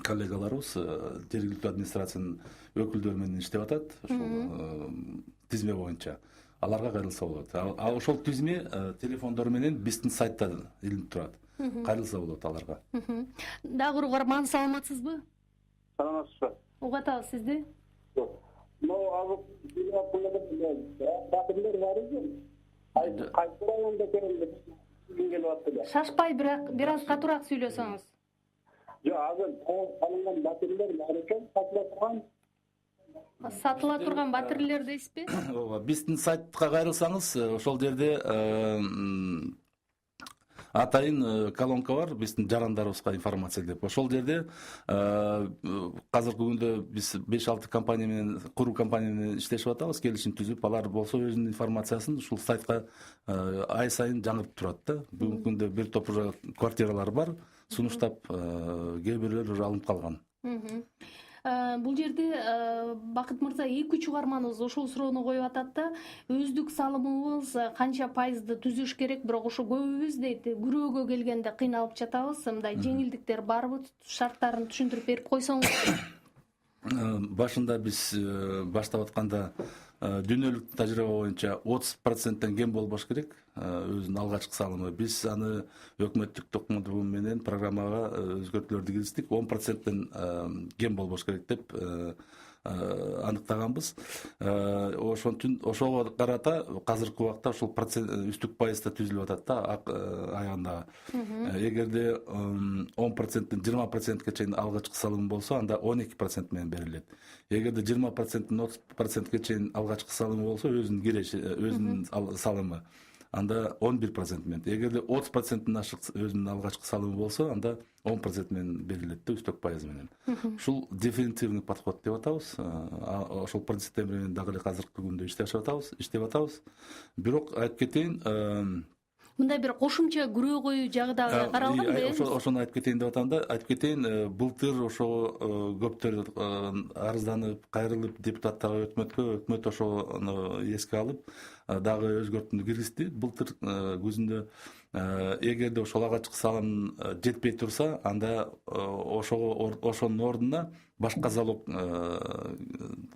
коллегаларыбыз жергиликтүү администрациянын өкүлдөрү менен иштеп атат. Ошол тизме боюнча аларга кайрылса болот. Ал ошол тизме телефондору менен биздин сайтта илинип турат. Кайрылса болот аларга. Дагы угарман, саламатсызбы? Саламатсызбы? Угатабыз сизди. Кайсы районда келип атты? Шашпай, бир аз катуураак сүйлөсөңүз. Жок, азыр алынган батирлер бар экен, сатыла турган. Сатыла турган батирлер дейсизби? Ооба, биздин сайтка кайрылсаңыз, ошол жерде атайын колонка бар, биздин жарандарыбызга информация деп. Ошол жерде азыркы күндө биз 5-6 компания менен, куруу компания менен иштешип атабыз, келишим түзүп, алар болсо өзүнүн информациясын ушул сайтка ай сайын жаңыртып турат да. Бүгүнкү күндө бир топ квартиралар бар, сунуштап, кээ бирлер уже алынып калган. Бул жерде Бакыт мырза 2-3 угарманыбыз ошол суроону коюп атат да, өздүк салымыбыз канча пайызды түзүш керек, бирок ошо көбүбүз дейт, күрөөгө келгенде кыйналып жатабыз, мындай жеңилдиктер барбы, шарттарын түшүндүрүп берип койсоңуз. Башында биз баштап атканда дүйнөлүк тажрыйба боюнча 30%тен кем болбош керек өзүнүн алгачкы салымы. Биз аны өкмөттүк документу менен программага өзгөртүүлөрдү киргиздик. 10%тен кем болбош керек деп аныктаганбыз. Ошон үчүн ошого карата азыркы убакта ушул үстүк пайызда түзүлүп атат да аягында. Эгерде 10%тен 20%ке чейин алгачкы салым болсо, анда 12% менен берилет. Эгерде 20%тен 30%ке чейин алгачкы салымы болсо, өзүнүн киреши, өзүнүн салымы, анда 11% менен. Эгерде 30%тен ашык өзүнүн алгачкы салымы болсо, анда 10% менен берилет да, үстөк пайыз менен. Ушул дифференцированный подход деп атабыз. Ошол принциптер менен дагы эле азыркы күндө иштеп атабыз. Бирок айтып кетейин, мындай бир кошумча күрөөгөй жагы дагы каралганбы? Ошону айтып кетейин деп атам да. Айтып кетейин, былтыр ошо көптөр арызданып, кайрылып депутаттарга өкмөт ошону эске алып, дагы өзгөртүүнү киргизди. Былтыр күзүндө эгерде ошол алгачкы салым жетпей турса, анда ошонун ордуна башка залог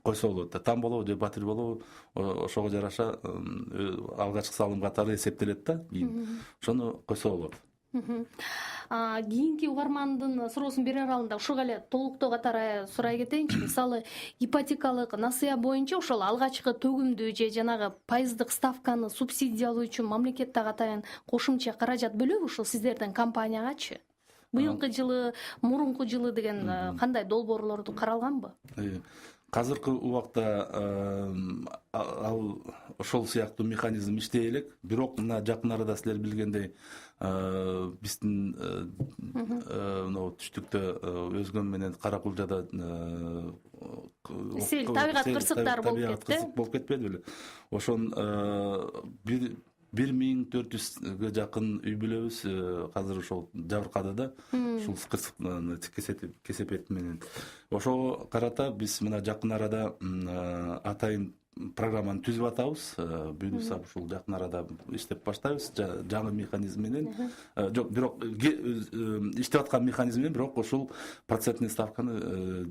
койсо болот. Там болобу же батир болобу, ошого жараша алгачкы салым катары эсептелет да. Ошону койсо болот. Кийинки угармандын суроосун бере аралында ушуга эле толуктоо катары сурай кетейинчи. Мисалы, ипотекалык насыя боюнча ошол алгачкы төгүмдү же жанагы пайыздык ставканы субсидиялоо үчүн мамлекет дагы атайын кошумча каражат бөлөбү ушул сиздердин компаниягачы? Быйылкы жылы, мурунку жылы деген кандай долбоорлорду каралганбы? Азыркы убакта ал ошол сыяктуу механизм иштей элек, бирок мына жакын арада силер билгендей биздин түштүктө өзгөн менен Каракулжада сел, табигат кырсыктары болуп кетти. Болуп кетпеди беле? Ошон 1400ге жакын үй бүлөбүз азыр ошол жабыркады да, ушул кырсык кесепет менен. Ошого карата биз мына жакын арада атайын программаны түзүп атабыз. Буюрса ушул жакын арада иштеп баштайбыз. Жаңы механизм менен. Жок, бирок иштеп аткан механизм менен, бирок ушул процентный ставканы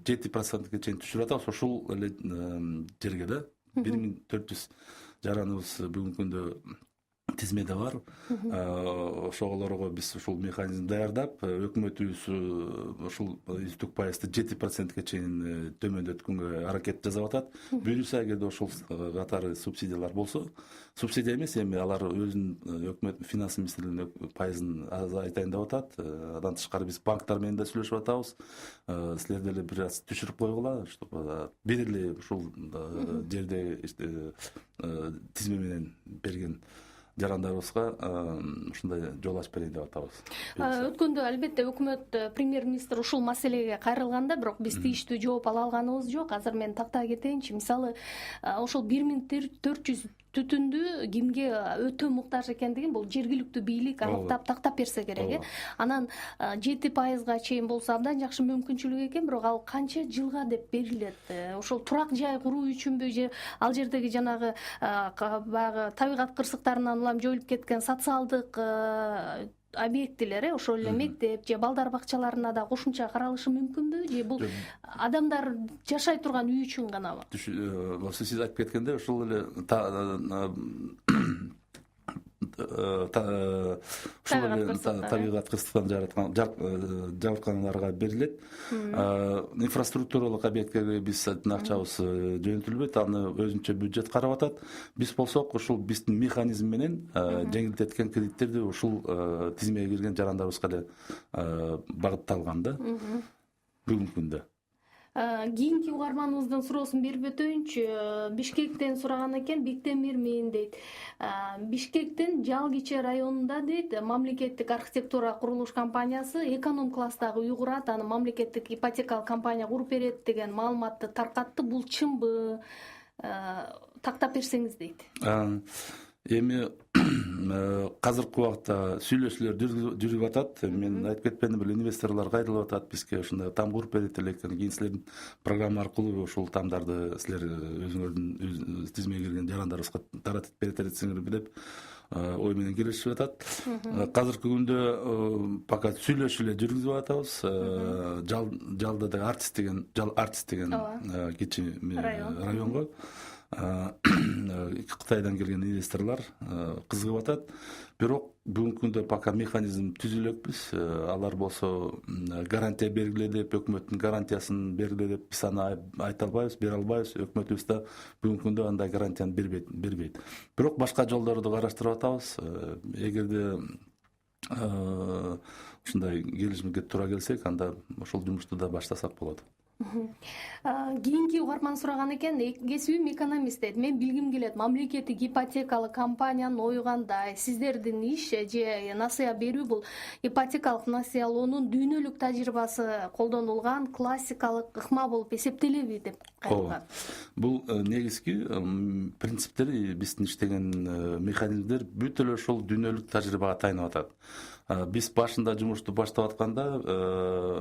7%га чейин түшүрүп атабыз. Ушул эле жерге да 1400 жараныбыз бүгүнкү күндө тизмеде бар. Ошолорго биз ушул механизм даярдап, өкмөтүбүз ушул үстүк пайызды 7%га чейин төмөндөткөнгө аракет жасап атат. Буюрса, эгерде ошол катары субсидиялар болсо, субсидия эмес, эми алар өзүнүн өкмөт финанс министрлигинин пайызын азайтайын деп атат. Андан тышкары биз банктар менен да сүйлөшүп атабыз. Силер деле бир аз түшүрүп койгула, чтобы бир ушул жерде тизме менен берген жарандарыбызга ушундай жол ачып берейин деп атабыз. Өткөндө албетте өкмөт премьер-министр ушул маселеге кайрылганда, бирок биз тийиштүү жооп ала алганыбыз жок. Азыр мен тактаа кетейинчи. Мисалы, ошол 1400 түтүндү кимге өтө муктаж экендигин бул жергиликтүү бийлик аныктап тактап берсе керек. Анан 7%га чейин болсо абдан жакшы мүмкүнчүлүк экен, бирок ал канча жылга деп берилет? Ошол турак жай куруу үчүнбү же ал жердеги жанагы баягы табигат кырсыктарынан улам жоюлуп кеткен социалдык объектилер, ошол эле мектеп же балдар бакчаларына да кошумча каралышы мүмкүнбү, же бул адамдар жашай турган үй үчүн ганабы? Сиз айтып кеткенде ошол эле табигат кырсыктан жабыркагандарга берилет. Инфраструктуралык объекттерге биз акчабыз жөнөтүлбөйт, аны өзүнчө бюджет карап атат. Биз болсок ушул биздин механизм менен жеңилдеткен кредиттерди ушул тизмеге кирген жарандарыбызга эле багытталган да бүгүнкү күндө. Кийинки угарманыбыздын суроосун берип өтөйүнчү. Бишкектен сураган экен, Биктемирмин дейт. Бишкектин Жалгиче районунда дейт, мамлекеттик архитектура курулуш компаниясы эконом класстагы үй курат, аны мамлекеттик ипотекалык компания куруп берет деген маалыматты таркатты. Бул чынбы? Тактап берсеңиз дейт. Эми азыркы убакта сүйлөшүүлөр жүрүп атат. Мен айтып кетпедимби, бир инвесторлор кайрылып атат бизге, ушундай там куруп берет элек. Кийин силердин программа аркылуу ушул тамдарды силер өзүңөрдүн тизмеге кирген жарандарыбызга таратып бересиңерби деп ой менен келишип атат. Азыркы күндө пока сүйлөшүүлөр жүргүзүп атабыз. Жалда да артист деген кичи районго Кытайдан келген инвесторлор кызыгып атат. Бирок бүгүнкү күндө пока механизм түзүлөкпүз. Алар болсо гарантия бергиле деп, өкмөттүн гарантиясын бергиле деп биз аны айта албайбыз, бере албайбыз. Өкмөтүбүз да бүгүнкү күндө андай гарантияны бербейт. Бирок башка жолдорду караштырып атабыз. Эгерде ушундай келишимге туура келсек, анда ошол жумушту да баштасак болот. Кийинки угарман сураган экен, кесибим экономист дейт. Мен билгим келет, мамлекеттик ипотекалык компаниянын ою кандай? Сиздердин иш же насыя берүү бул ипотекалык насыялоонун дүйнөлүк тажрыйбасы колдонулган классикалык ыкма болуп эсептелеби деп кайрылган. Бул негизги принциптери, биздин иштеген механизмдер бүт эле ошол дүйнөлүк тажрыйбага таянып атат. Биз башында жумушту баштап атканда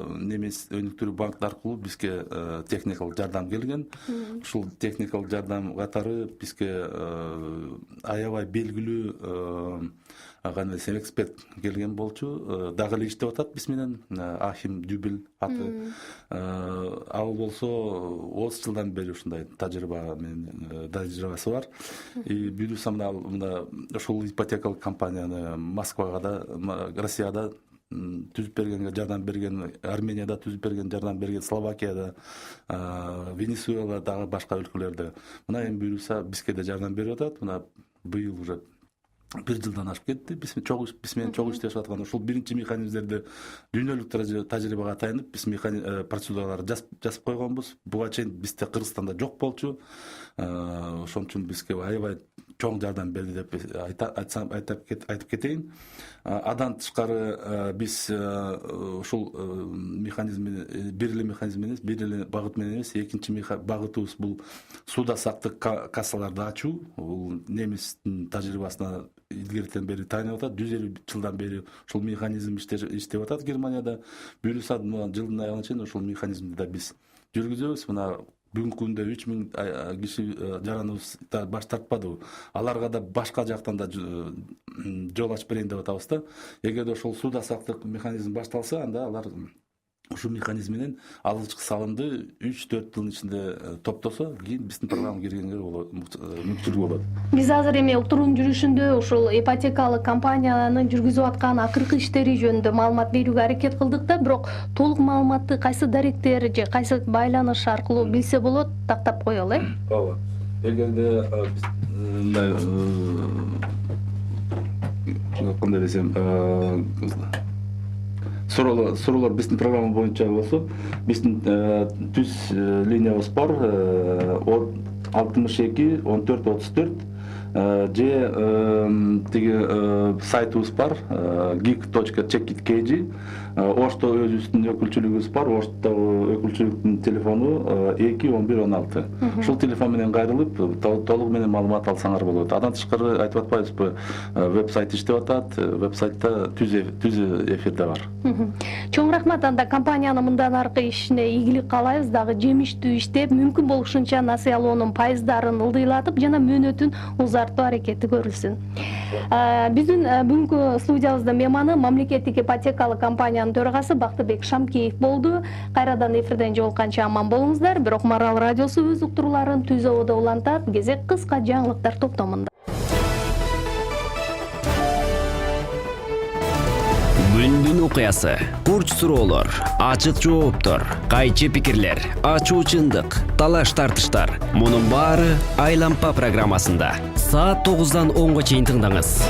немес өнүктүрүү банктары аркылуу бизге техникалык жардам келген. Ушул техникалык жардам катары бизге аябай белгилүү эксперт келген болчу. Дагы эле иштеп атат биз менен, Ахим Дюбел аты. Ал болсо 30 жылдан бери ушундай тажрыйбасы бар. Буюрса мына ошол ипотекалык компанияны Москвага да, Россияда түзүп бергенге жардам берген, Арменияда түзүп берген, жардам берген, Словакияда, Венесуэла дагы башка өлкөлөрдө. Мына эми буюрса бизге да жардам берип атат. Мына быйыл уже 1 жылдан ашып кетти. Биз менен чогуу иштешип аткан ошол биринчи механизмдерди дүйнөлүк тажрыйбага таянып биз процедураларды жазып койгонбуз. Буга чейин бизде Кыргызстанда жок болчу. Ошон үчүн бизге аябай чоң жардам берди деп айтып кетейин. Адан тышкары биз ушул механизм, бир эле механизм эмес, бир эле багыт менен эмес, экинчи багытыбыз бул сууда сактык кассаларды ачуу. Бул немистин тажрыйбасына илгертен бери таанып атат. 150 жылдан бери ушул механизм иштеп атат Германияда. Буюрса жылдын аягына чейин ушул механизмди да биз жүргүзөбүз. Мына бүгүнкү күндө 3000 киши жараныбыз баш тартпады. Аларга да башка жактан да жол ачып берейин деп атабыз да. Эгерде ошол суда сактык механизм башталса, анда алар ушул механизм менен алгычкы салымды 3-4 жылдын ичинде топтосо, кийин биздин программага киргенге мүмкүнчүлүк болот. Биз азыр эми уктуруунун жүрүшүндө ушул ипотекалык компаниянын жүргүзүп аткан акыркы иштери жөнүндө маалымат берүүгө аракет кылдык да, бирок толук маалыматты кайсы даректер же кайсы байланыш аркылуу билсе болот, тактап коелу, Ооба. Эгерде мындай кандай десем, суроолор биздин программа боюнча болсо, биздин түз линиябыз бар 62 14 34 же тиги сайтыбыз бар geek.checkit.kg. Ошто өзүбүздүн өкүлчүлүгүбүз бар. Оштогу өкүлчүлүктүн телефону 2 11 16. Ушул телефон менен кайрылып, толук менен маалымат алсаңар болот. Андан тышкары айтып атпайбызбы, веб-сайт иштеп атат. Веб-сайтта түз эфирде бар. Чоң рахмат, анда компаниянын мындан аркы ишине ийгилик каалайбыз, дагы жемиштүү иштеп, мүмкүн болушунча насыялоонун пайыздарын ылдыйлатып жана мөөнөтүн узартуу аракети көрүлсүн. Биздин бүгүнкү студиябызда мейманы мамлекеттик ипотекалык компаниянын төрагасы Бактыбек Шамкеев болду. Кайрадан эфирден жолукканча аман болуңуздар. Бирок Марал радиосу өз уктурууларын түз абада улантат. Кезек кыска жаңылыктар топтомунда. Күндүн окуясы, бурч суроолор, ачык жооптор, кайчы пикирлер, ачуу чындык, талаш тартыштар. Мунун баары Айлампа программасында. Саат 9-дан 10-га чейин тыңдаңыз.